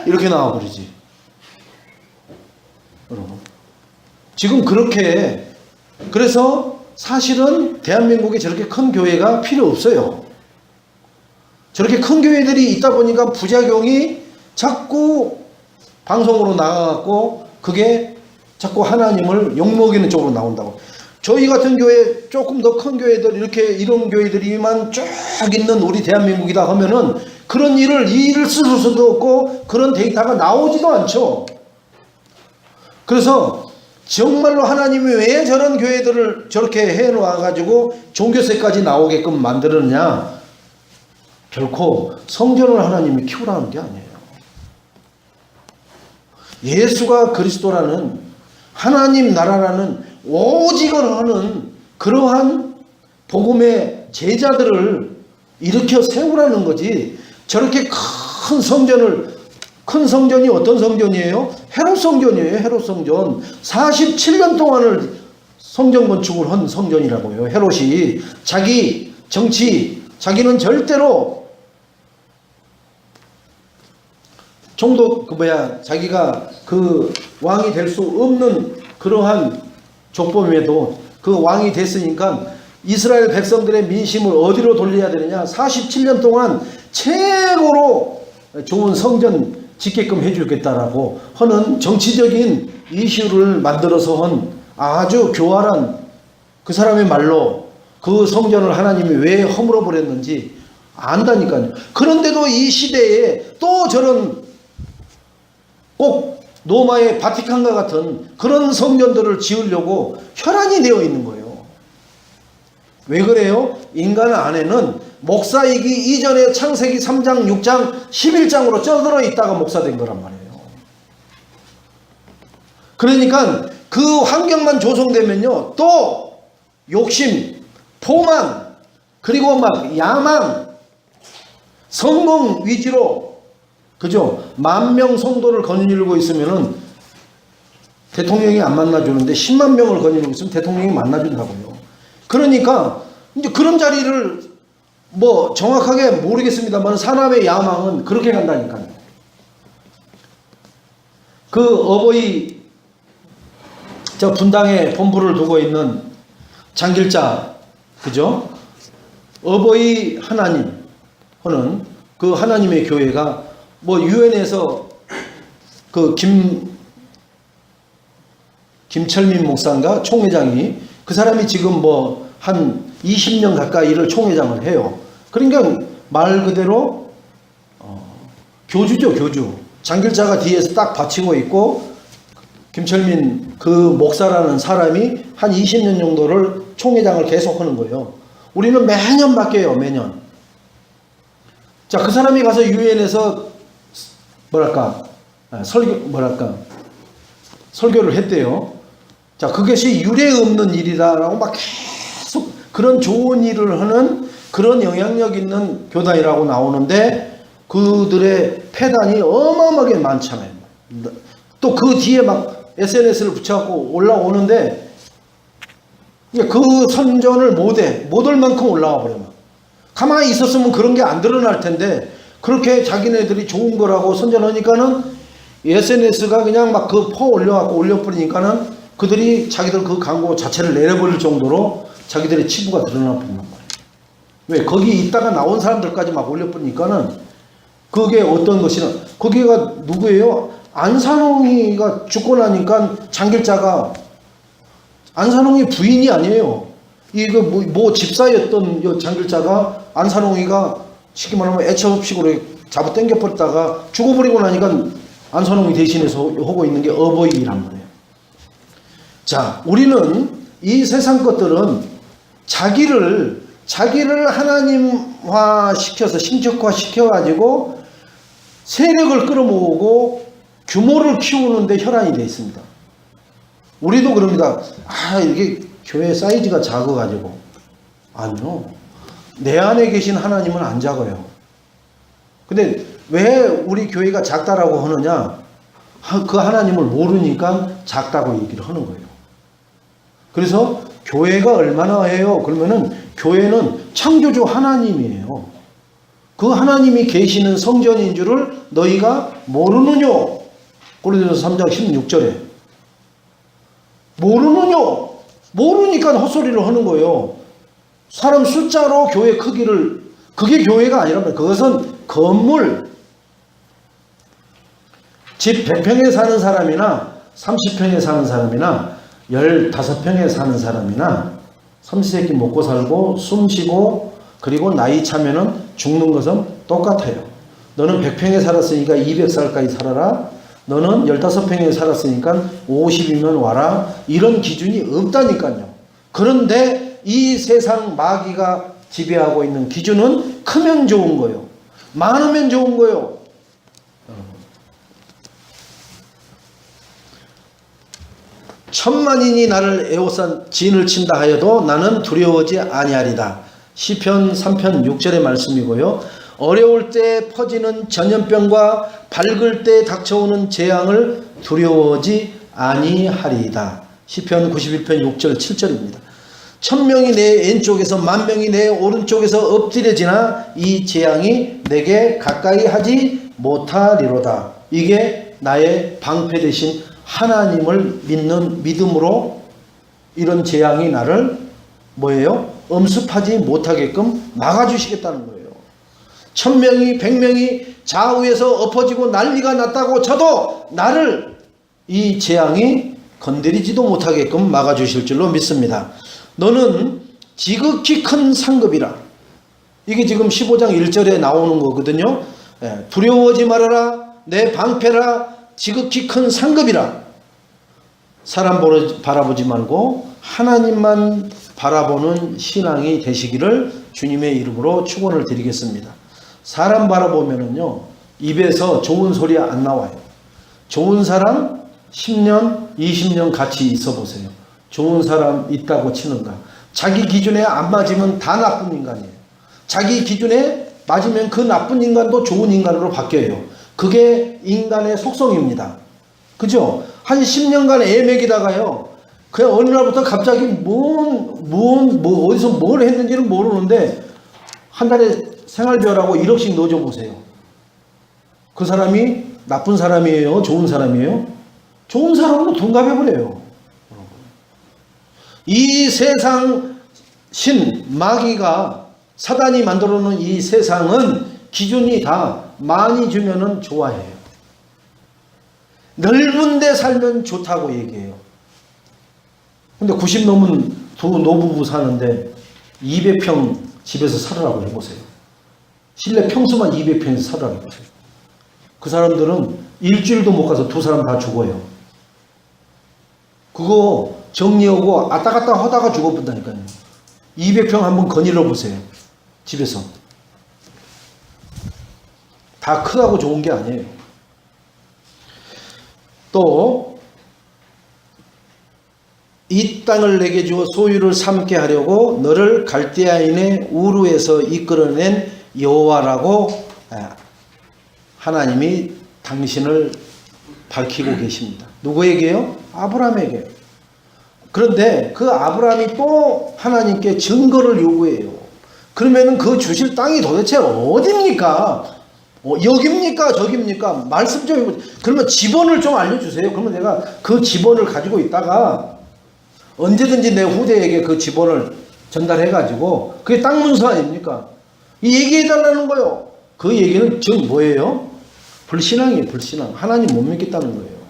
이렇게 나와버리지. 여러분, 지금 그렇게, 그래서 사실은 대한민국에 저렇게 큰 교회가 필요 없어요. 저렇게 큰 교회들이 있다 보니까 부작용이 자꾸 방송으로 나가갖고 그게 자꾸 하나님을 욕먹이는 쪽으로 나온다고. 저희 같은 교회, 조금 더 큰 교회들, 이렇게 이런 교회들이만 쭉 있는 우리 대한민국이다 하면은 그런 일을 쓸 수도 없고 그런 데이터가 나오지도 않죠. 그래서 정말로 하나님이 왜 저런 교회들을 저렇게 해놓아가지고 종교세까지 나오게끔 만들었냐? 결코 성전을 하나님이 키우라는 게 아니에요. 예수가 그리스도라는 하나님 나라라는 오직을 하는 그러한 복음의 제자들을 일으켜 세우라는 거지. 저렇게 큰 성전을, 큰 성전이 어떤 성전이에요? 헤롯 성전이에요. 헤롯 성전. 47년 동안을 성전 건축을 한 성전이라고요. 헤롯이 자기 정치, 자기는 절대로 자기가 그 왕이 될 수 없는 그러한 족범임에도 그 왕이 됐으니까 이스라엘 백성들의 민심을 어디로 돌려야 되느냐? 47년 동안 최고로 좋은 성전 짓게끔 해주겠다라고 하는 정치적인 이슈를 만들어서 한 아주 교활한 그 사람의 말로 그 성전을 하나님이 왜 허물어 버렸는지 안다니까요. 그런데도 이 시대에 또 저런 꼭 로마의 바티칸과 같은 그런 성전들을 지으려고 혈안이 되어 있는 거예요. 왜 그래요? 인간 안에는 목사이기 이전에 창세기 3장, 6장, 11장으로 쪄들어 있다가 목사된 거란 말이에요. 그러니까 그 환경만 조성되면요, 또 욕심, 포만, 그리고 막 야망, 성공 위주로, 그죠? 10,000명 성도를 거느리고 있으면은 대통령이 안 만나주는데 10만 명을 거느리고 있으면 대통령이 만나준다고요. 그러니까 이제 그런 자리를 뭐 정확하게 모르겠습니다만 사람의 야망은 그렇게 간다니까요. 그 어버이 저 분당에 본부를 두고 있는 장길자, 그죠? 어버이 하나님 하는 그 하나님의 교회가 뭐 유엔에서 그 김철민 목사인가 총회장이, 그 사람이 지금 뭐 한 20년 가까이를 총회장을 해요. 그러니까 말 그대로 교주죠, 교주. 장길자가 뒤에서 딱 받치고 있고 김철민 그 목사라는 사람이 한 20년 정도를 총회장을 계속 하는 거예요. 우리는 매년 바뀌어요, 매년. 자, 그 사람이 가서 유엔에서 설교를 했대요. 자, 그것이 유례 없는 일이다라고 막 계속 그런 좋은 일을 하는 그런 영향력 있는 교단이라고 나오는데 그들의 폐단이 어마어마하게 많잖아요. 또 그 뒤에 막 SNS를 붙여갖고 올라오는데 그 선전을 못할 만큼 올라와 버려요. 가만히 있었으면 그런 게 안 드러날 텐데 그렇게 자기네들이 좋은 거라고 선전하니까는 SNS가 그냥 막 그 퍼 올려갖고 올려버리니까는 그들이 자기들 그 광고 자체를 내려버릴 정도로 자기들의 치부가 드러나 버리는 거예요. 왜? 거기 있다가 나온 사람들까지 막 올려버리니까는 그게 어떤 것이는 거기가 누구예요? 안산홍이가 죽고 나니까 장길자가 안산홍이 부인이 아니에요. 이거 뭐 집사였던 이 장길자가 안산홍이가 쉽게 말하면 애처없이로 잡아 당겨버렸다가 죽어버리고 나니까 안산홍이 대신해서 하고 있는 게 어버이란 말이에요. 자, 우리는 이 세상 것들은 자기를 하나님화 시켜서 신적화 시켜가지고 세력을 끌어모으고 규모를 키우는데 혈안이 되어 있습니다. 우리도 그럽니다. 이게 교회 사이즈가 작아가지고. 아니요. 내 안에 계신 하나님은 안 작아요. 근데 왜 우리 교회가 작다라고 하느냐? 그 하나님을 모르니까 작다고 얘기를 하는 거예요. 그래서 교회가 얼마나 해요? 그러면은 교회는 창조주 하나님이에요. 그 하나님이 계시는 성전인 줄을 너희가 모르느냐? 고린도서 3장 16절에 모르느냐? 모르니까 헛소리를 하는 거예요. 사람 숫자로 교회 크기를, 그게 교회가 아니라면 그것은 건물, 집 100평에 사는 사람이나 30평에 사는 사람이나 15평에 사는 사람이나 삼시세끼 먹고 살고 숨 쉬고 그리고 나이 차면은 죽는 것은 똑같아요. 너는 100평에 살았으니까 200살까지 살아라. 너는 15평에 살았으니까 50이면 와라. 이런 기준이 없다니까요. 그런데 이 세상 마귀가 지배하고 있는 기준은 크면 좋은 거예요. 많으면 좋은 거예요. 천만인이 나를 에워싼 진을 친다 하여도 나는 두려워하지 아니하리다. 시편 3편 6절의 말씀이고요. 어려울 때 퍼지는 전염병과 밝을 때 닥쳐오는 재앙을 두려워하지 아니하리이다. 시편 91편 6절 7절입니다. 1000명이 내 왼쪽에서 10,000명이 내 오른쪽에서 엎드려지나 이 재앙이 내게 가까이 하지 못하리로다. 이게 나의 방패 되신 하나님을 믿는 믿음으로 이런 재앙이 나를 뭐예요? 엄습하지 못하게끔 막아주시겠다는 거예요. 1000명이 100명이 좌우에서 엎어지고 난리가 났다고 쳐도 나를 이 재앙이 건드리지도 못하게끔 막아주실 줄로 믿습니다. 너는 지극히 큰 상급이라. 이게 지금 15장 1절에 나오는 거거든요. 두려워하지 말아라. 내 방패라. 지극히 큰 상급이라. 사람 바라보지 말고 하나님만 바라보는 신앙이 되시기를 주님의 이름으로 축원을 드리겠습니다. 사람 바라보면은요, 입에서 좋은 소리 안 나와요. 좋은 사람 10년, 20년 같이 있어 보세요. 좋은 사람 있다고 치는가? 자기 기준에 안 맞으면 다 나쁜 인간이에요. 자기 기준에 맞으면 그 나쁜 인간도 좋은 인간으로 바뀌어요. 그게 인간의 속성입니다. 그죠? 한 10년간 애매기다가요, 그냥 어느 날부터 갑자기 어디서 뭘 했는지는 모르는데 한 달에 생활비하고 1억씩 넣어줘 보세요. 그 사람이 나쁜 사람이에요? 좋은 사람이에요? 좋은 사람으로 둔갑해버려요. 이 세상 신 마귀가 사단이 만들어 놓은 이 세상은 기준이 다 많이 주면은 좋아해요. 넓은 데 살면 좋다고 얘기해요. 근데 90 넘은 두 노부부 사는데 200평 집에서 살으라고 해보세요. 실내 평수만 200평에서 살으라고 해보세요. 그 사람들은 일주일도 못 가서 두 사람 다 죽어요. 그거 정리하고 왔다 갔다 하다가 죽어본다니까요. 200평 한번 거닐어 보세요. 집에서. 다 크다고 좋은 게 아니에요. 또 이 땅을 내게 주어 소유를 삼게 하려고 너를 갈대아인의 우르에서 이끌어낸 여호와라고 하나님이 당신을 밝히고 계십니다. 누구에게요? 아브라함에게. 그런데 그 아브라함이 또 하나님께 증거를 요구해요. 그러면은 그 주실 땅이 도대체 어디입니까? 여기입니까? 저기입니까? 말씀 좀 해보세요. 그러면 지번을 좀 알려주세요. 그러면 내가 그 지번을 가지고 있다가 언제든지 내 후대에게 그 지번을 전달해가지고 그게 땅 문서 아닙니까? 이 얘기해달라는 거예요. 그 얘기는 즉 뭐예요? 불신앙이에요, 불신앙. 하나님 못 믿겠다는 거예요.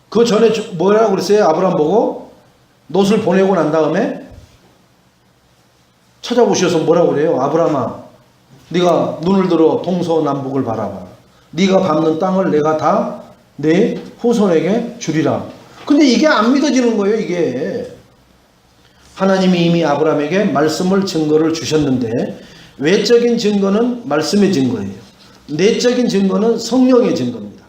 그 전에 뭐라고 그랬어요? 아브라함 보고 롯을 보내고 난 다음에 찾아오셔서 뭐라고 그래요? 아브라함아, 네가 눈을 들어 동서남북을 바라봐. 네가 밟는 땅을 내가 다 내 후손에게 주리라. 근데 이게 안 믿어지는 거예요, 이게. 하나님이 이미 아브라함에게 말씀을 증거를 주셨는데 외적인 증거는 말씀의 증거예요. 내적인 증거는 성령의 증거입니다.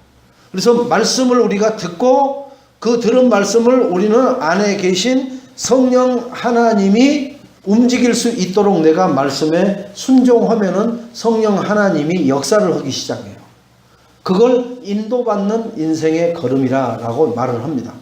그래서 말씀을 우리가 듣고 그 들은 말씀을 우리는 안에 계신 성령 하나님이 움직일 수 있도록 내가 말씀에 순종하면은 성령 하나님이 역사를 하기 시작해요. 그걸 인도받는 인생의 걸음이라고 말을 합니다.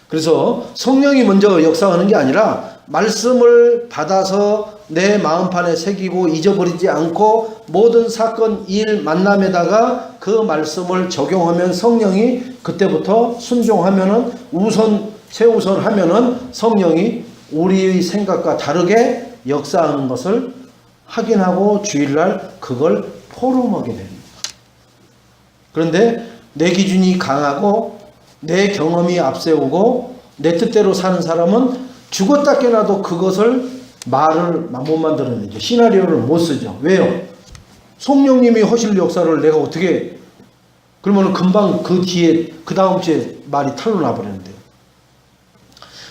그래서 성령이 먼저 역사하는 게 아니라 말씀을 받아서 내 마음판에 새기고 잊어버리지 않고 모든 사건, 일, 만남에다가 그 말씀을 적용하면 성령이 그때부터 순종하면은 최우선 하면은 성령이 우리의 생각과 다르게 역사하는 것을 확인하고 주일날 그걸 포럼하게 됩니다. 그런데 내 기준이 강하고 내 경험이 앞세우고 내 뜻대로 사는 사람은 죽었다 깨나도 그것을 말을 못 만들어내죠. 시나리오를 못 쓰죠. 왜요? 성령님이 하실 역사를 내가 어떻게, 그러면 금방 그 뒤에 그 다음 주에 말이 탈로 나버리는데요.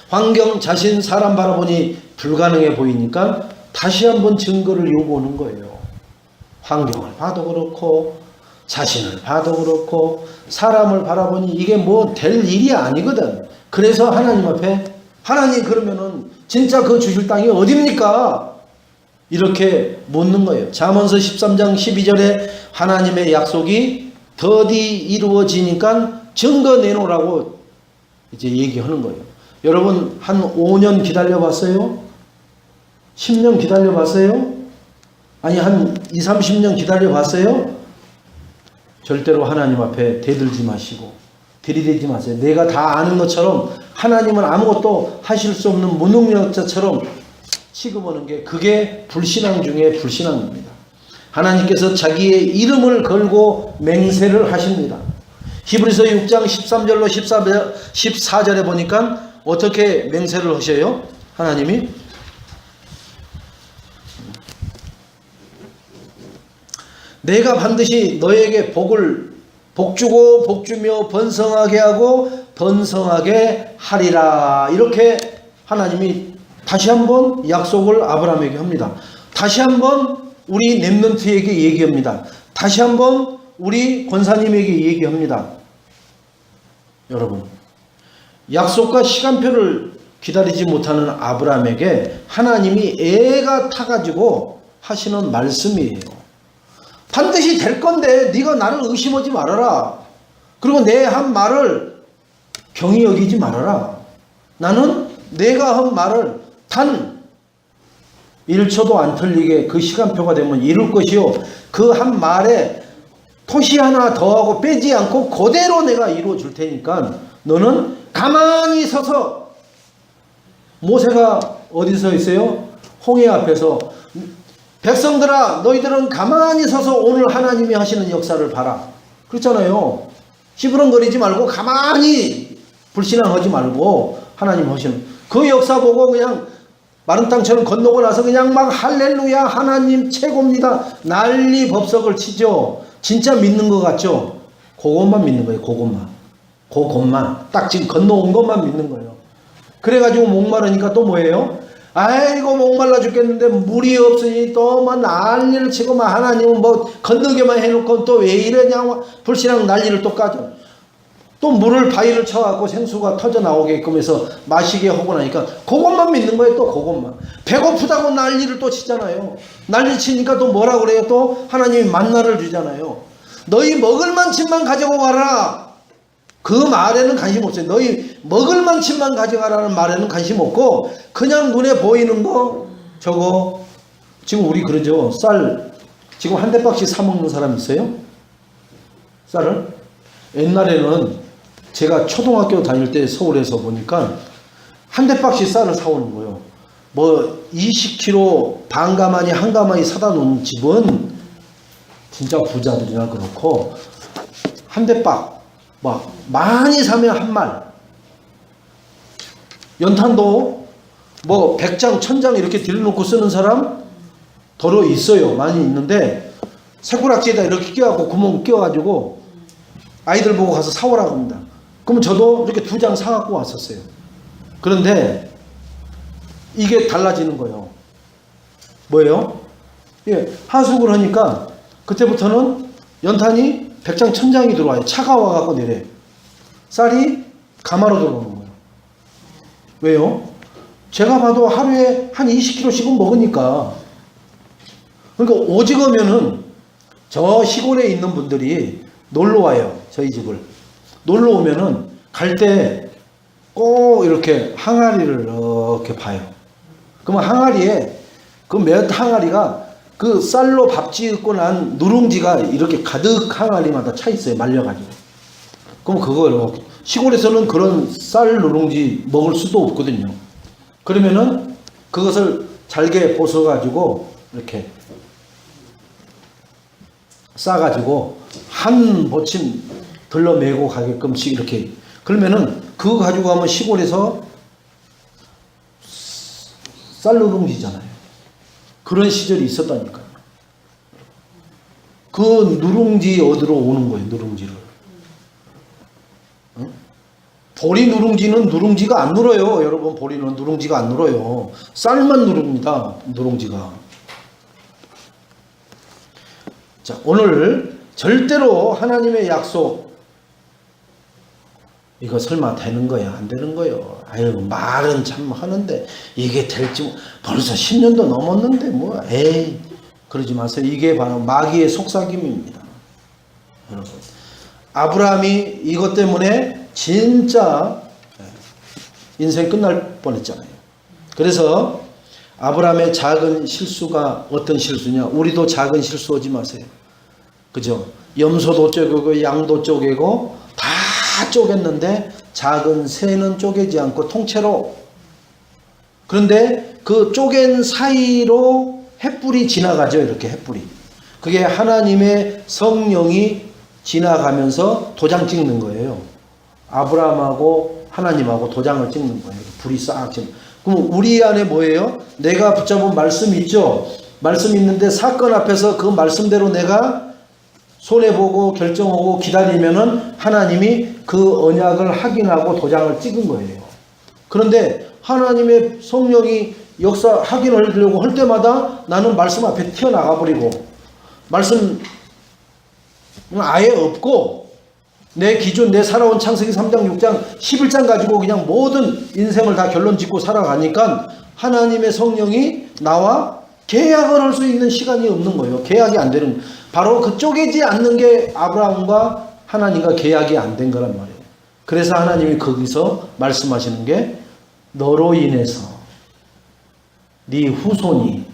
환경, 자신, 사람 바라보니 불가능해 보이니까 다시 한번 증거를 요구하는 거예요. 환경을 봐도 그렇고 자신을 봐도 그렇고 사람을 바라보니 이게 뭐 될 일이 아니거든. 그래서 하나님 앞에, 하나님 그러면은 진짜 그 주실 땅이 어딥니까? 이렇게 묻는 거예요. 잠언서 13장 12절에 하나님의 약속이 더디 이루어지니까 증거 내놓으라고 이제 얘기하는 거예요. 여러분 한 5년 기다려 봤어요? 10년 기다려 봤어요? 아니 한 20, 30년 기다려 봤어요? 절대로 하나님 앞에 대들지 마시고 들이대지 마세요. 내가 다 아는 것처럼 하나님은 아무것도 하실 수 없는 무능력자처럼 취급하는 게, 그게 불신앙 중에 불신앙입니다. 하나님께서 자기의 이름을 걸고 맹세를 하십니다. 히브리서 6장 13절로 14절에 보니까 어떻게 맹세를 하셔요? 하나님이 내가 반드시 너에게 복 주고 복 주며 번성하게 하고 번성하게 하리라. 이렇게 하나님이 다시 한번 약속을 아브라함에게 합니다. 다시 한번 우리 렘넌트에게 얘기합니다. 다시 한번 우리 권사님에게 얘기합니다. 여러분, 약속과 시간표를 기다리지 못하는 아브라함에게 하나님이 애가 타가지고 하시는 말씀이에요. 반드시 될 건데 네가 나를 의심하지 말아라. 그리고 내 한 말을 경히 여기지 말아라. 나는 내가 한 말을 단 1초도 안 틀리게 그 시간표가 되면 이룰 것이요, 그 한 말에 토시 하나 더하고 빼지 않고 그대로 내가 이루어 줄 테니까 너는 가만히 서서, 모세가 어디서 있어요? 홍해 앞에서 백성들아 너희들은 가만히 서서 오늘 하나님이 하시는 역사를 봐라 그렇잖아요. 시부렁거리지 말고 가만히 불신앙하지 말고 하나님 하시는 그 역사 보고 그냥 마른 땅처럼 건너고 나서 그냥 막 할렐루야 하나님 최고입니다 난리 법석을 치죠. 진짜 믿는 것 같죠? 그것만 믿는 거예요. 그것만 딱 지금 건너온 것만 믿는 거예요. 그래가지고 목마르니까 또 뭐예요? 아이고 목말라 죽겠는데 물이 없으니 또 막 난리를 치고 막 하나님은 뭐 건너게만 해놓고 또 왜 이러냐 불신앙 난리를 또 까죠. 또 물을 바위를 쳐갖고 생수가 터져 나오게끔 해서 마시게 하고 나니까 그것만 믿는 거예요. 또 그것만. 배고프다고 난리를 또 치잖아요. 난리 치니까 또 뭐라 그래요? 또 하나님이 만나를 주잖아요. 너희 먹을 만큼만 가지고 가라. 그 말에는 관심 없어요. 너희 먹을 만큼만 가져가라는 말에는 관심 없고 그냥 눈에 보이는 거 저거 지금 우리 그러죠. 쌀 지금 한 대박씩 사 먹는 사람 있어요? 쌀을? 옛날에는 제가 초등학교 다닐 때 서울에서 보니까 한 대박씩 쌀을 사오는 거예요. 뭐 20kg 반 가마니 한 가마니 사다 놓은 집은 진짜 부자들이나 그렇고 한 대박 막 많이 사면 한 말, 연탄도 뭐 100장 1000장 이렇게 들여놓고 쓰는 사람 더러 있어요. 많이 있는데 새꾸락지에다 이렇게 끼워갖고 구멍 끼워가지고 아이들 보고 가서 사오라고 합니다. 그럼 저도 이렇게 2장 사갖고 왔었어요. 그런데 이게 달라지는 거예요. 뭐예요? 예, 하숙을 하니까 그때부터는 연탄이 100장 1000장이 들어와요. 차가 와갖고 내려요. 쌀이 가마로 들어오는 거예요. 왜요? 제가 봐도 하루에 한 20kg씩은 먹으니까. 그러니까 오직으면은 저 시골에 있는 분들이 놀러 와요. 저희 집을. 놀러 오면은 갈 때 꼭 이렇게 항아리를 이렇게 봐요. 그러면 항아리에 그 몇 항아리가 그 쌀로 밥 짓고 난 누룽지가 이렇게 가득 항아리마다 차 있어요. 말려가지고. 그럼 그거 시골에서는 그런 쌀 누룽지 먹을 수도 없거든요. 그러면은 그것을 잘게 벗어가지고 이렇게 싸가지고 한 보침 들러매고 가게끔씩 이렇게. 그러면은 그거 가지고 가면 시골에서 쌀 누룽지잖아요. 그런 시절이 있었다니까요. 그 누룽지 얻으러 오는 거예요. 누룽지를. 응? 보리 누룽지는 누룽지가 안 눌어요. 여러분, 보리는 누룽지가 안 눌어요. 쌀만 누릅니다. 누룽지가. 자, 오늘 절대로 하나님의 약속 이거 설마 되는 거야? 안 되는 거요? 아유, 말은 참 하는데 이게 될지 벌써 10년도 넘었는데 뭐 에이 그러지 마세요. 이게 바로 마귀의 속삭임입니다. 여러분, 아브라함이 이것 때문에 진짜 인생 끝날 뻔했잖아요. 그래서 아브라함의 작은 실수가 어떤 실수냐? 우리도 작은 실수하지 마세요. 그죠? 염소도 쪼개고 양도 쪼개고 다 쪼갰는데 작은 새는 쪼개지 않고 통째로. 그런데 그 쪼갠 사이로 횃불이 지나가죠. 이렇게 횃불이. 그게 하나님의 성령이 지나가면서 도장 찍는 거예요. 아브라함하고 하나님하고 도장을 찍는 거예요. 불이 싹 지나. 그럼 우리 안에 뭐예요? 내가 붙잡은 말씀 있죠? 말씀 있는데 사건 앞에서 그 말씀대로 내가 손해보고 결정하고 기다리면은 하나님이 그 언약을 확인하고 도장을 찍은 거예요. 그런데 하나님의 성령이 역사 확인을 하려고 할 때마다 나는 말씀 앞에 튀어나가 버리고 말씀 아예 없고 내 기준 내 살아온 창세기 3장 6장 11장 가지고 그냥 모든 인생을 다 결론 짓고 살아가니까 하나님의 성령이 나와 계약을 할 수 있는 시간이 없는 거예요. 계약이 안 되는, 바로 그 쪼개지 않는 게 아브라함과 하나님과 계약이 안 된 거란 말이에요. 그래서 하나님이 거기서 말씀하시는 게 너로 인해서 네 후손이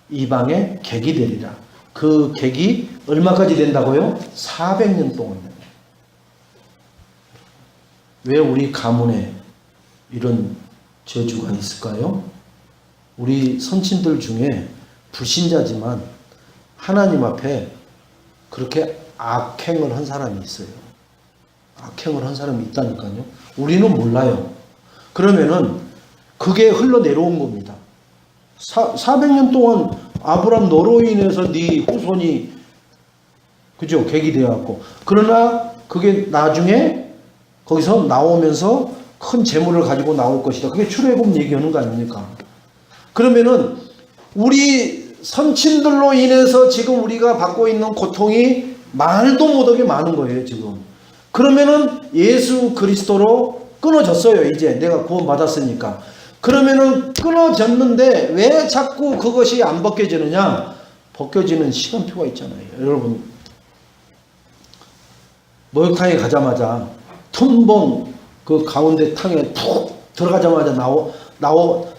이방의 객이 되리라. 그 객이 얼마까지 된다고요? 400년 동안. 왜 우리 가문에 이런 저주가 있을까요? 우리 선친들 중에 불신자지만 하나님 앞에 그렇게 악행을 한 사람이 있어요. 악행을 한 사람이 있다니까요. 우리는 몰라요. 그러면은 그게 흘러내려온 겁니다. 400년 동안 아브람 너로 인해서 네 후손이 그죠? 객이 되었고, 그러나 그게 나중에 거기서 나오면서 큰 재물을 가지고 나올 것이다. 그게 출애굽 얘기하는 거 아닙니까? 그러면은 우리 선친들로 인해서 지금 우리가 받고 있는 고통이 말도 못하게 많은 거예요, 지금. 그러면은 예수 그리스도로 끊어졌어요. 이제 내가 구원 받았으니까. 그러면은 끊어졌는데 왜 자꾸 그것이 안 벗겨지느냐? 벗겨지는 시간표가 있잖아요. 여러분, 목욕탕에 가자마자 tum벙 그 가운데 탕에 푹 들어가자마자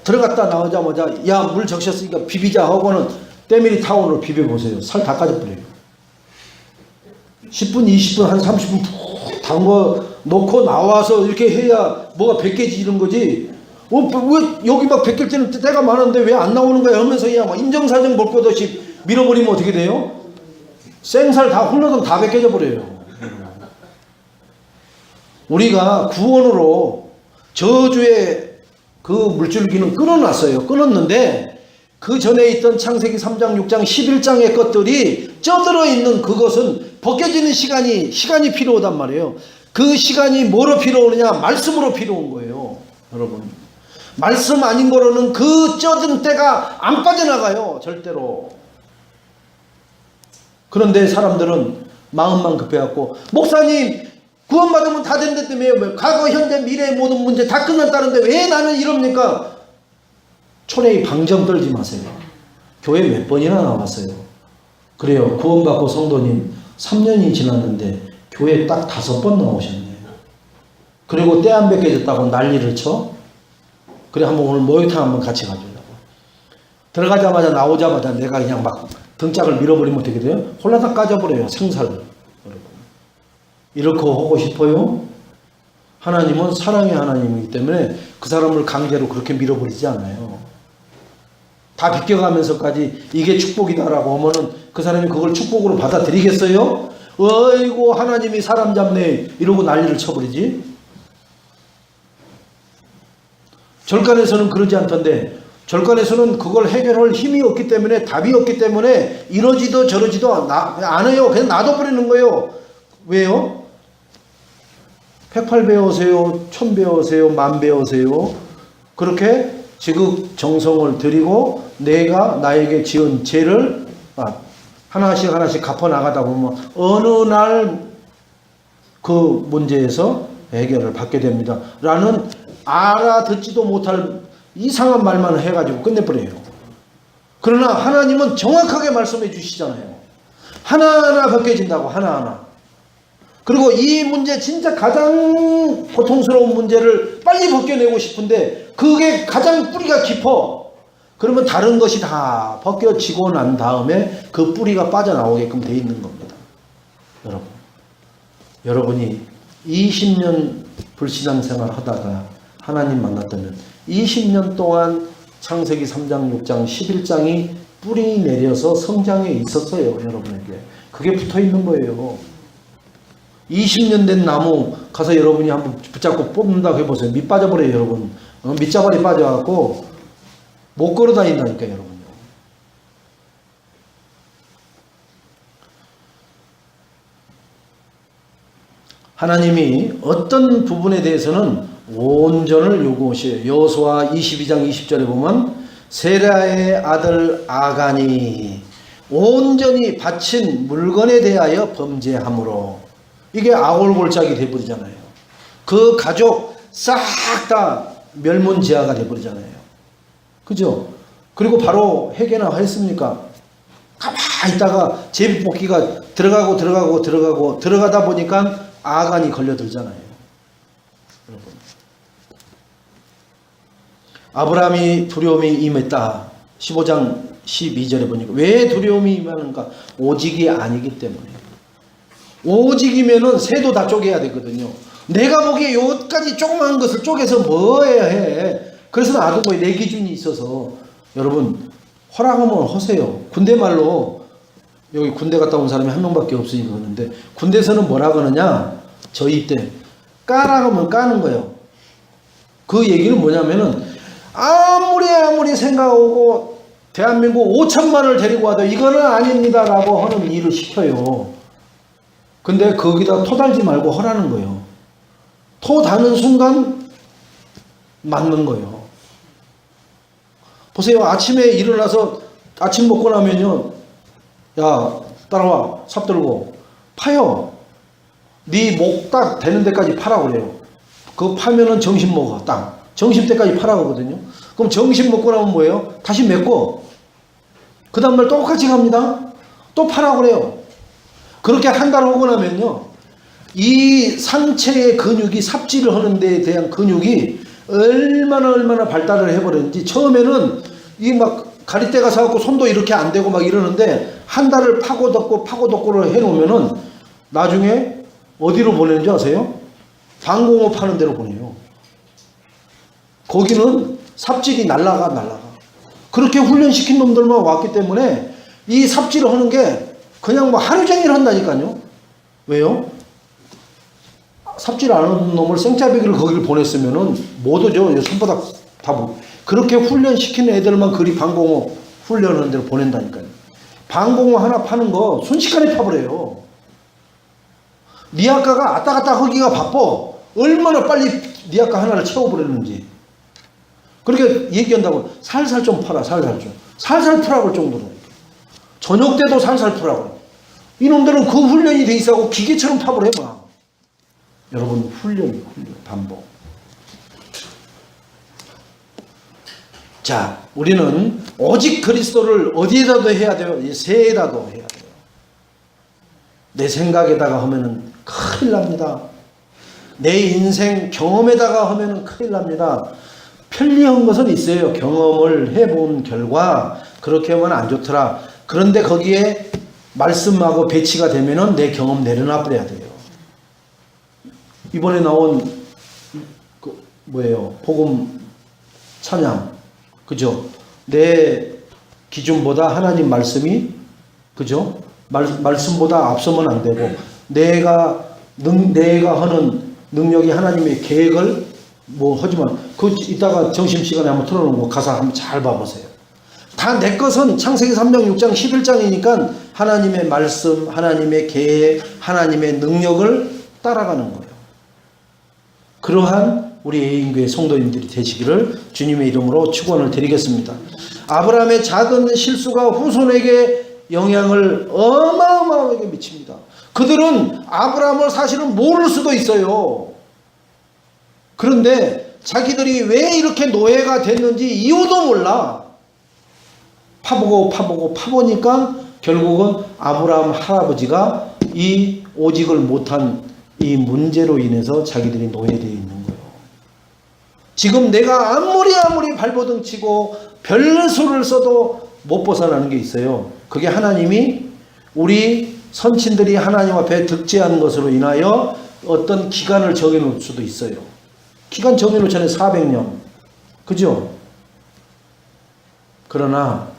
들어갔다 나오자마자 야, 물 적셨으니까 비비자 하고는 때밀이 타올로 비벼보세요. 살 다 까져버려요. 10분 20분 한 30분 푹 담궈 놓고 나와서 이렇게 해야 뭐가 벗겨지는 거지. 왜 여기 막 벗길 때는 때가 많은데 왜 안 나오는 거야 하면서 막 인정사정 볼 것 없이 밀어버리면 어떻게 돼요? 생살 다 홀로당 다 벗겨져 버려요. 우리가 구원으로 저주의 그 물줄기는 끊어놨어요. 끊었는데 그 전에 있던 창세기 3장, 6장, 11장의 것들이 쪄들어 있는 그것은 벗겨지는 시간이 필요하단 말이에요. 그 시간이 뭐로 필요하느냐? 말씀으로 필요한 거예요. 여러분. 말씀 아닌 거로는 그 쪄든 때가 안 빠져나가요. 절대로. 그런데 사람들은 마음만 급해갖고 목사님 구원받으면 다 된다며 과거 현재 미래의 모든 문제 다 끝났다는데 왜 나는 이럽니까? 초래의 방정 떨지 마세요. 교회 몇 번이나 나왔어요. 그래요. 구원받고 성도님 3년이 지났는데 교회 딱 5번 나오셨네요. 그리고 때 안 벗겨졌다고 난리를 쳐? 그래 한번 오늘 목욕탕 한번 같이 가주려고. 들어가자마자 나오자마자 내가 그냥 막 등짝을 밀어버리면 어떻게 돼요? 홀라당 까져버려요. 생살. 여러분. 이렇게 하고 싶어요? 하나님은 사랑의 하나님이기 때문에 그 사람을 강제로 그렇게 밀어버리지 않아요. 다 비껴가면서까지 이게 축복이다라고 하면은 그 사람이 그걸 축복으로 받아들이겠어요? 어이구 하나님이 사람 잡네 이러고 난리를 쳐버리지. 절간에서는 그러지 않던데 절간에서는 그걸 해결할 힘이 없기 때문에 답이 없기 때문에 이러지도 저러지도 안 해요. 그냥 놔둬버리는 거예요. 왜요? 108배 하세요. 1000배 하세요. 10,000배 하세요. 그렇게 지극정성을 드리고 내가 나에게 지은 죄를 하나씩 갚아 나가다 보면 어느 날 그 문제에서 해결을 받게 됩니다. 라는 알아듣지도 못할 이상한 말만 해가지고 끝내버려요. 그러나 하나님은 정확하게 말씀해 주시잖아요. 하나하나 벗겨진다고 하나하나. 그리고 이 문제 진짜 가장 고통스러운 문제를 빨리 벗겨내고 싶은데 그게 가장 뿌리가 깊어. 그러면 다른 것이 다 벗겨지고 난 다음에 그 뿌리가 빠져나오게끔 돼 있는 겁니다. 여러분이 20년 불신앙생활 하다가 하나님 만났다면 20년 동안 창세기 3장, 6장, 11장이 뿌리 내려서 성장해 있었어요. 여러분에게. 그게 붙어 있는 거예요. 20년 된 나무 가서 여러분이 한번 붙잡고 뽑는다고 해보세요. 밑 빠져버려요. 여러분. 밑자발이 빠져갖고 못 걸어 다닌다니까 여러분요. 하나님이 어떤 부분에 대해서는 온전을 요구하셔요. 여호수아 22장 20절에 보면 세라의 아들 아간이 온전히 바친 물건에 대하여 범죄함으로 이게 아골골짝이 돼버리잖아요. 그 가족 싹 다 멸문지하가 돼버리잖아요. 그죠? 그리고 바로 회개나 했습니까? 가만히 있다가 제비뽑기가 들어가다 보니까 아간이 걸려들잖아요. 여러분. 아브라함이 두려움이 임했다. 15장 12절에 보니까 왜 두려움이 임하는가? 오직이 아니기 때문에. 오직이면은 새도 다 쪼개야 되거든요. 내가 보기에 여기까지 조그만 것을 쪼개서 뭐 해야 해? 그래서 나도 뭐 내 기준이 있어서 여러분 허락하면 하세요. 군대 말로 여기 군대 갔다 온 사람이 한 명밖에 없으니까 그러는데 군대에서는 뭐라고 하느냐? 저희 때 까라고 하면 까는 거예요. 그 얘기는 뭐냐면은 아무리 생각하고 대한민국 5천만을 데리고 와도 이거는 아닙니다 라고 하는 일을 시켜요. 근데 거기다 토 달지 말고 하라는 거예요. 토 다는 순간 맞는 거예요. 보세요. 아침에 일어나서 아침 먹고 나면요. 야 따라와. 삽 들고 파요. 네 목 딱 되는 데까지 파라 그래요. 그거 파면은 점심 먹어. 딱 점심 때까지 파라 그러거든요. 그럼 점심 먹고 나면 뭐예요? 다시 맺고 그 다음날 똑같이 갑니다. 또 파라 그래요. 그렇게 한 달 하고 나면요. 이 상체의 근육이 삽질을 하는 데에 대한 근육이 얼마나 발달을 해버렸는지 처음에는 이 막 가리대가 사갖고 손도 이렇게 안 되고 막 이러는데 한 달을 파고 덮고를 해놓으면은 나중에 어디로 보내는지 아세요? 방공호 파는 데로 보내요. 거기는 삽질이 날라가. 그렇게 훈련시킨 놈들만 왔기 때문에 이 삽질을 하는 게 그냥 뭐 하루 종일 한다니까요. 왜요? 삽질 안 하는 놈을 생짜배기를 거기를 보냈으면은 못 오죠. 손바닥 다 못. 그렇게 훈련시키는 애들만 그리 방공호 훈련하는 데로 보낸다니까요. 방공호 하나 파는 거 순식간에 파버려요. 니아까가 아따 갔다 하기가 바빠. 얼마나 빨리 니아까 하나를 채워버렸는지. 그렇게 얘기한다고 살살 좀 팔아. 살살 좀. 살살 풀라고 할 정도로. 저녁 때도 살살 풀라고. 이놈들은 그 훈련이 돼 있어고 기계처럼 파버려 막. 여러분 훈련 반복. 자, 우리는 오직 그리스도를 어디에다도 해야 돼요? 이 새에다도 해야 돼요. 내 생각에다가 하면은 큰일 납니다. 내 인생 경험에다가 하면은 큰일 납니다. 편리한 것은 있어요. 경험을 해본 결과 그렇게 하면 안 좋더라. 그런데 거기에 말씀하고 배치가 되면은 내 경험 내려놔 버려야 돼요. 이번에 나온 그 뭐예요? 복음 찬양, 그죠? 내 기준보다 하나님 말씀이, 그죠? 말씀보다 앞서면 안 되고, 내가 하는 능력이 하나님의 계획을 뭐 하지만 그 이따가 점심시간에 한번 틀어놓은 가사 한번 잘 봐보세요. 다 내 것은 창세기 3장 6장 11장이니까 하나님의 말씀, 하나님의 계획, 하나님의 능력을 따라가는 거예요. 그러한 우리 애인교회 성도님들이 되시기를 주님의 이름으로 축원을 드리겠습니다. 아브라함의 작은 실수가 후손에게 영향을 어마어마하게 미칩니다. 그들은 아브라함을 사실은 모를 수도 있어요. 그런데 자기들이 왜 이렇게 노예가 됐는지 이유도 몰라. 파보니까 결국은 아브라함 할아버지가 이 오직을 못한 이 문제로 인해서 자기들이 노예되어 있는 거예요. 지금 내가 아무리 발버둥 치고 별수를 써도 못 벗어나는 게 있어요. 그게 하나님이 우리 선친들이 하나님 앞에 득제하는 것으로 인하여 어떤 기간을 정해놓을 수도 있어요. 기간 정해놓잖아요. 400년. 그죠? 그러나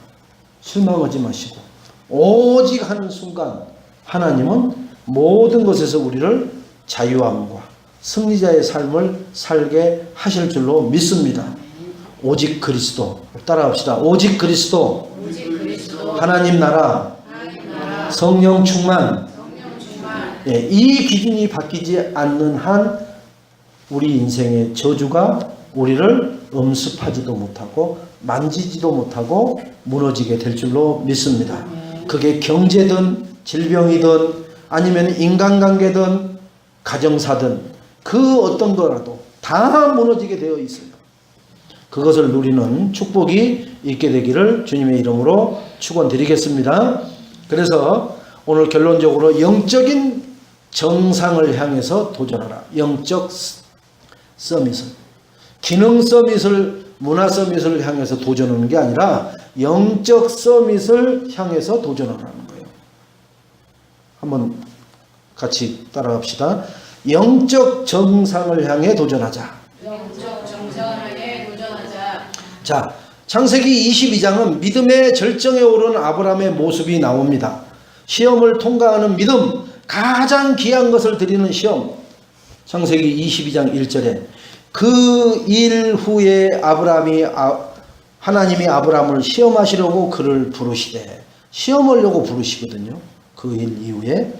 실망하지 마시고 오직 하는 순간 하나님은 모든 것에서 우리를 자유함과 승리자의 삶을 살게 하실 줄로 믿습니다. 오직 그리스도. 따라합시다. 오직 그리스도. 하나님 나라. 성령 충만. 예, 이 기준이 바뀌지 않는 한 우리 인생의 저주가 우리를 엄습하지도 못하고 만지지도 못하고 무너지게 될 줄로 믿습니다. 그게 경제든 질병이든 아니면 인간관계든 가정사든 그 어떤 거라도 다 무너지게 되어 있어요. 그것을 누리는 축복이 있게 되기를 주님의 이름으로 축원드리겠습니다. 그래서 오늘 결론적으로 영적인 정상을 향해서 도전하라. 영적 서밋을, 기능 서밋을, 문화 서밋을 향해서 도전하는 게 아니라 영적 서밋을 향해서 도전하라는 거예요. 한번 같이 따라갑시다. 영적 정상을 향해 도전하자. 영적 정상을 향해 도전하자. 자, 창세기 22장은 믿음의 절정에 오른 아브라함의 모습이 나옵니다. 시험을 통과하는 믿음, 가장 귀한 것을 드리는 시험. 창세기 22장 1절에 그 일 후에 하나님이 아브라함을 시험하시려고 그를 부르시되, 시험하려고 부르시거든요. 그 일 이후에.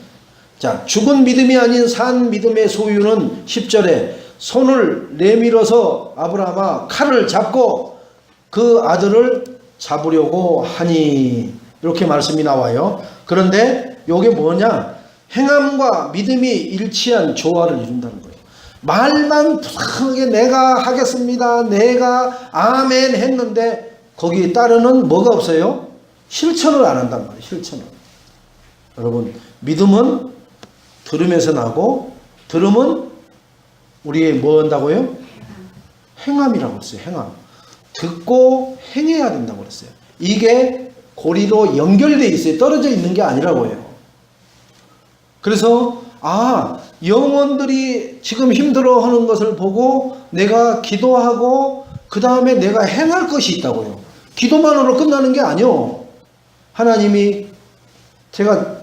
자, 죽은 믿음이 아닌 산 믿음의 소유는 10절에 손을 내밀어서 아브라함아 칼을 잡고 그 아들을 잡으려고 하니, 이렇게 말씀이 나와요. 그런데 이게 뭐냐? 행함과 믿음이 일치한 조화를 이룬다는 거예요. 말만 푸석하게 내가 하겠습니다, 내가 아멘 했는데 거기에 따르는 뭐가 없어요? 실천을 안 한단 말이에요. 실천을. 여러분, 믿음은 들음에서 나고, 들음은 우리 뭐 한다고요? 행함이라고 했어요. 행함. 듣고 행해야 된다고 그랬어요. 이게 고리로 연결되어 있어요. 떨어져 있는 게 아니라고 해요. 그래서 영혼들이 지금 힘들어하는 것을 보고 내가 기도하고 그 다음에 내가 행할 것이 있다고요. 기도만으로 끝나는 게 아니요. 하나님이, 제가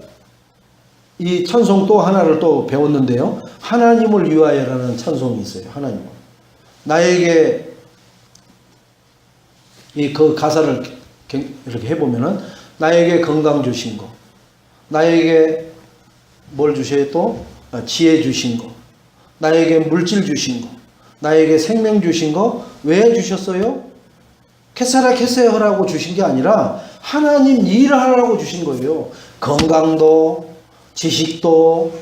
이 찬송 또 하나를 또 배웠는데요. 하나님을 위하여라는 찬송이 있어요. 하나님을. 나에게 그 가사를 이렇게 해보면은 나에게 건강 주신 거, 나에게 뭘 주셔요 또? 지혜 주신 거, 나에게 물질 주신 거, 나에게 생명 주신 거 왜 주셨어요? 캐세라 캐세어라고 주신 게 아니라 하나님 일을 하라고 주신 거예요. 건강도, 지식도,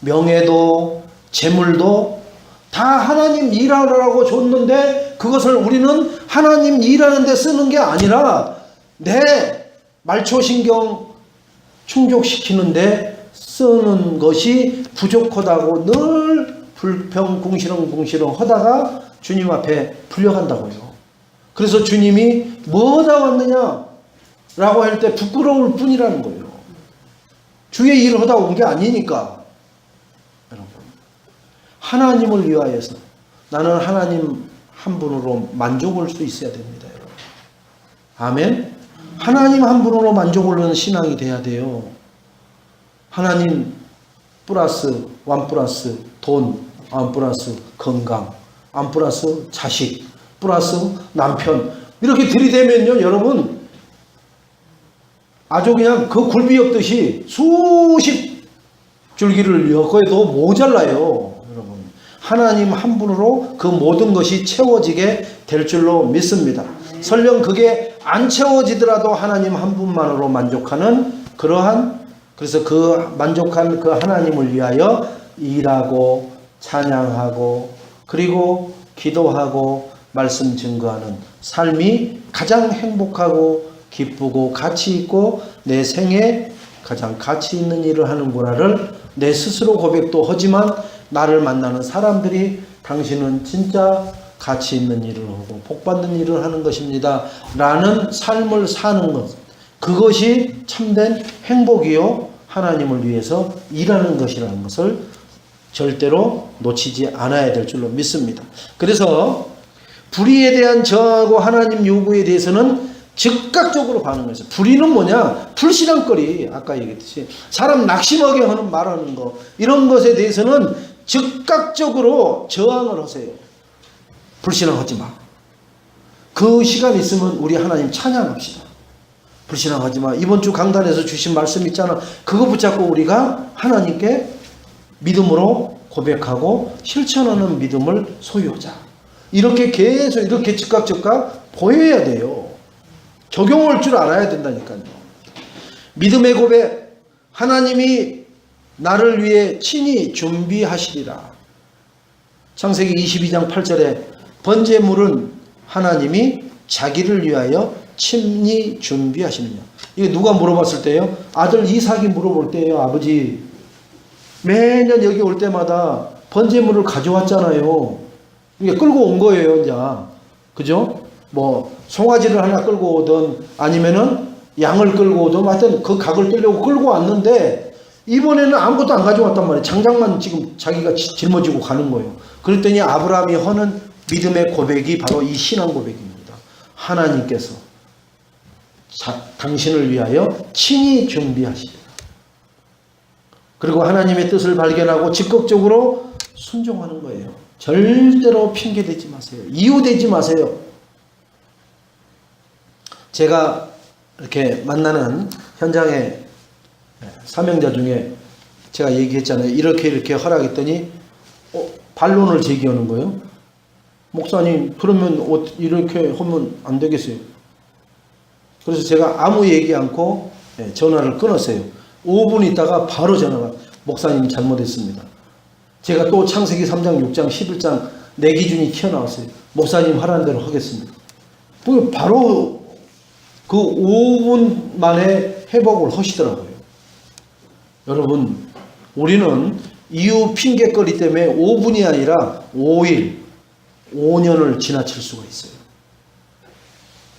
명예도, 재물도 다 하나님 일하라고 줬는데 그것을 우리는 하나님 일하는 데 쓰는 게 아니라 내 말초신경 충족시키는데 쓰는 것이 부족하다고 늘 불평 궁시렁궁시렁 하다가 주님 앞에 불려간다고요. 그래서 주님이 뭐다 왔느냐 라고 할 때 부끄러울 뿐이라는 거예요. 주의 일을 하다 온 게 아니니까. 여러분, 하나님을 위하여서 나는 하나님 한 분으로 만족할 수 있어야 됩니다. 여러분. 아멘. 하나님 한 분으로 만족을 하는 신앙이 돼야 돼요. 하나님 플러스 원 플러스 돈, 원 플러스 건강, 원 플러스 자식, 플러스 남편 이렇게 들이대면요 여러분 아주 그냥 그 굴비 엮듯이 수십 줄기를 엮어도 모자라요. 여러분 하나님 한 분으로 그 모든 것이 채워지게 될 줄로 믿습니다. 설령 그게 안 채워지더라도 하나님 한 분만으로 만족하는 그러한 그래서 그 만족한 그 하나님을 위하여 일하고 찬양하고 그리고 기도하고 말씀 증거하는 삶이 가장 행복하고 기쁘고 가치 있고 내 생에 가장 가치 있는 일을 하는구나를 내 스스로 고백도 하지만 나를 만나는 사람들이 당신은 진짜 가치 있는 일을 하고 복받는 일을 하는 것입니다 라는 삶을 사는 것 그것이 참된 행복이요 하나님을 위해서 일하는 것이라는 것을 절대로 놓치지 않아야 될 줄로 믿습니다. 그래서 불의에 대한 저하고 하나님 요구에 대해서는 즉각적으로 반응했어요. 불의는 뭐냐? 불신앙거리 아까 얘기했듯이 사람 낙심하게 하는 말하는 거 이런 것에 대해서는 즉각적으로 저항을 하세요. 불신앙하지 마. 그 시간 있으면 우리 하나님 찬양합시다. 불신앙하지 마. 이번 주 강단에서 주신 말씀 있잖아. 그거 붙잡고 우리가 하나님께 믿음으로 고백하고 실천하는 믿음을 소유하자. 이렇게 계속 이렇게 즉각 보여야 돼요. 적용할 줄 알아야 된다니까요. 믿음의 고백 하나님이 나를 위해 친히 준비하시리라. 창세기 22장 8절에 번제물은 하나님이 자기를 위하여 친히 준비하시느냐. 이게 누가 물어봤을 때요? 아들 이삭이 물어볼 때예요. 아버지 매년 여기 올 때마다 번제물을 가져왔잖아요. 이게 끌고 온 거예요, 이제. 그죠? 뭐 송아지를 하나 끌고 오든 아니면은 양을 끌고 오든 하여튼 그 각을 뜨려고 끌고 왔는데 이번에는 아무것도 안 가져왔단 말이에요. 장작만 지금 자기가 짊어지고 가는 거예요. 그랬더니 아브라함이 하는 믿음의 고백이 바로 이 신앙 고백입니다. 하나님께서 당신을 위하여 친히 준비하시리라. 그리고 하나님의 뜻을 발견하고 적극적으로 순종하는 거예요. 절대로 핑계대지 마세요. 이유대지 마세요. 제가 이렇게 만나는 현장의 사명자 중에 제가 얘기했잖아요. 이렇게 허락했더니 반론을 제기하는 거예요. 목사님 그러면 이렇게 하면 안 되겠어요. 그래서 제가 아무 얘기 않고 전화를 끊었어요. 5분 있다가 바로 전화가 목사님 잘못했습니다. 제가 또 창세기 3장 6장 11장 내 기준이 튀어나왔어요. 목사님 하라는 대로 하겠습니다. 바로 그 5분 만에 회복을 하시더라고요. 여러분 우리는 이유 핑계거리 때문에 5분이 아니라 5일 5년을 지나칠 수가 있어요.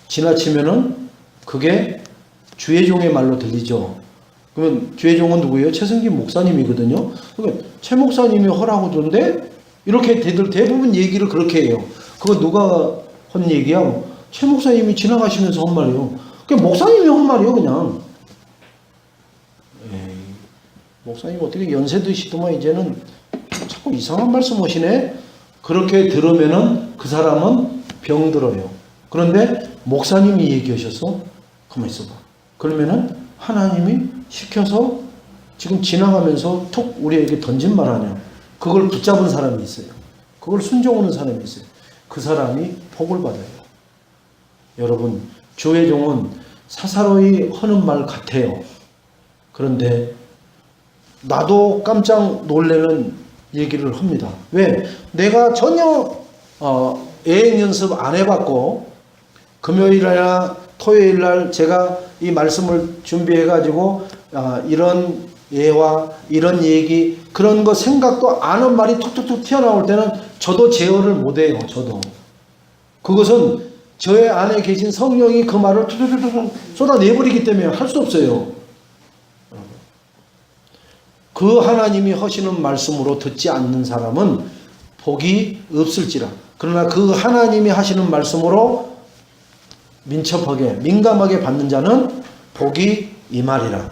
지나치면은 그게 주의 종의 말로 들리죠. 그러면 주의 종은 누구예요? 최승기 목사님이거든요. 그러니까 최 목사님이 허라고 줬는데 이렇게 대부분 얘기를 그렇게 해요. 그거 누가 한 얘기야? 최 목사님이 지나가시면서 한 말이에요. 그냥 목사님이 한 말이에요, 그냥. 목사님 어떻게 연세 드시더만 이제는 자꾸 이상한 말씀 하시네? 그렇게 들으면은 그 사람은 병들어요. 그런데 목사님이 얘기하셔서 가만히 있어봐. 그러면은 하나님이 시켜서 지금 지나가면서 툭 우리에게 던진 말 아니야. 그걸 붙잡은 사람이 있어요. 그걸 순종하는 사람이 있어요. 그 사람이 복을 받아요. 여러분, 주의 종은 사사로이 하는 말 같아요. 그런데 나도 깜짝 놀라는 얘기를 합니다. 왜? 내가 전혀 예행 연습 안 해봤고 금요일이나 토요일날 제가 이 말씀을 준비해가지고 이런 예와 이런 얘기 그런 거 생각도 안 한 말이 툭툭툭 튀어나올 때는 저도 제어를 못해요. 저도. 그것은 저의 안에 계신 성령이 그 말을 툭툭툭 쏟아내버리기 때문에 할 수 없어요. 그 하나님이 하시는 말씀으로 듣지 않는 사람은 복이 없을지라. 그러나 그 하나님이 하시는 말씀으로 민첩하게 민감하게 받는 자는 복이 임하리라.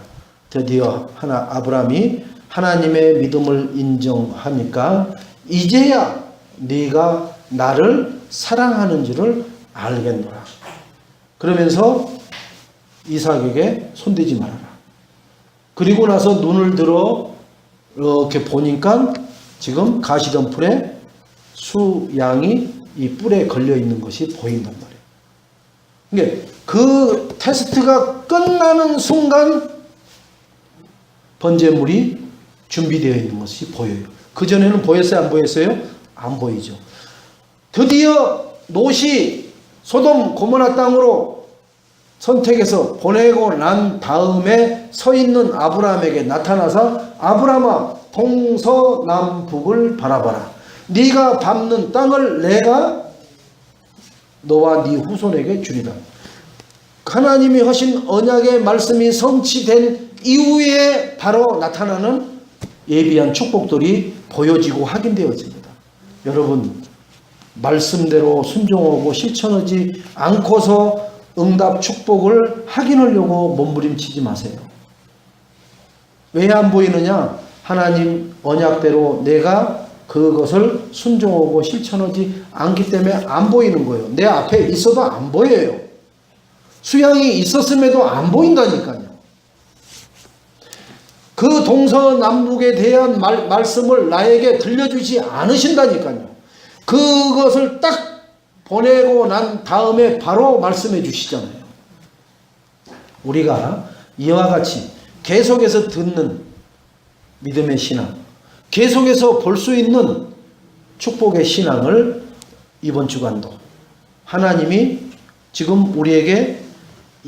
드디어 아브라함이 하나님의 믿음을 인정하니까 이제야 네가 나를 사랑하는 줄을 알겠노라. 그러면서 이삭에게 손대지 말아라. 그리고 나서 눈을 들어 이렇게 보니까 지금 가시덤불에 수양이 이 뿔에 걸려 있는 것이 보인단 말이에요. 그러니까 그 테스트가 끝나는 순간 번제물이 준비되어 있는 것이 보여요. 그전에는 보였어요? 안 보였어요? 안 보이죠. 드디어 롯이 소돔 고모라 땅으로 선택해서 보내고 난 다음에 서 있는 아브라함에게 나타나서 아브라함아 동서남북을 바라봐라. 네가 밟는 땅을 내가 너와 네 후손에게 주리라. 하나님이 하신 언약의 말씀이 성취된 이후에 바로 나타나는 예비한 축복들이 보여지고 확인되어집니다. 여러분, 말씀대로 순종하고 실천하지 않고서 응답 축복을 확인하려고 몸부림치지 마세요. 왜 안 보이느냐? 하나님 언약대로 내가 그것을 순종하고 실천하지 않기 때문에 안 보이는 거예요. 내 앞에 있어도 안 보여요. 수양이 있었음에도 안 보인다니까요. 그 동서남북에 대한 말씀을 나에게 들려주지 않으신다니까요. 그것을 딱 보내고 난 다음에 바로 말씀해 주시잖아요. 우리가 이와 같이 계속해서 듣는 믿음의 신앙, 계속해서 볼 수 있는 축복의 신앙을 이번 주간도 하나님이 지금 우리에게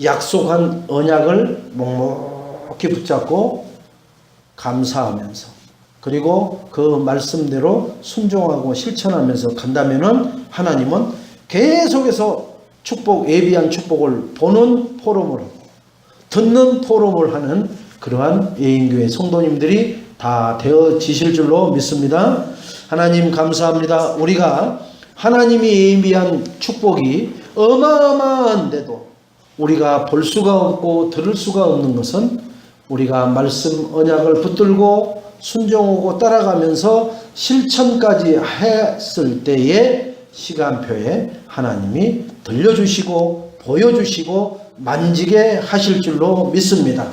약속한 언약을 묵묵히 붙잡고 감사하면서 그리고 그 말씀대로 순종하고 실천하면서 간다면은 하나님은 계속해서 축복, 예비한 축복을 보는 포럼을 하고 듣는 포럼을 하는 그러한 예인교회 성도님들이 다 되어지실 줄로 믿습니다. 하나님 감사합니다. 우리가 하나님이 예비한 축복이 어마어마한데도 우리가 볼 수가 없고 들을 수가 없는 것은 우리가 말씀 언약을 붙들고 순종하고 따라가면서 실천까지 했을 때의 시간표에 하나님이 들려주시고 보여주시고 만지게 하실 줄로 믿습니다.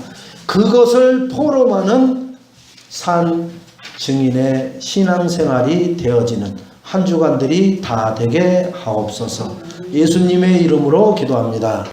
그것을 포럼하는 산 증인의 신앙생활이 되어지는 한 주간들이 다 되게 하옵소서. 예수님의 이름으로 기도합니다.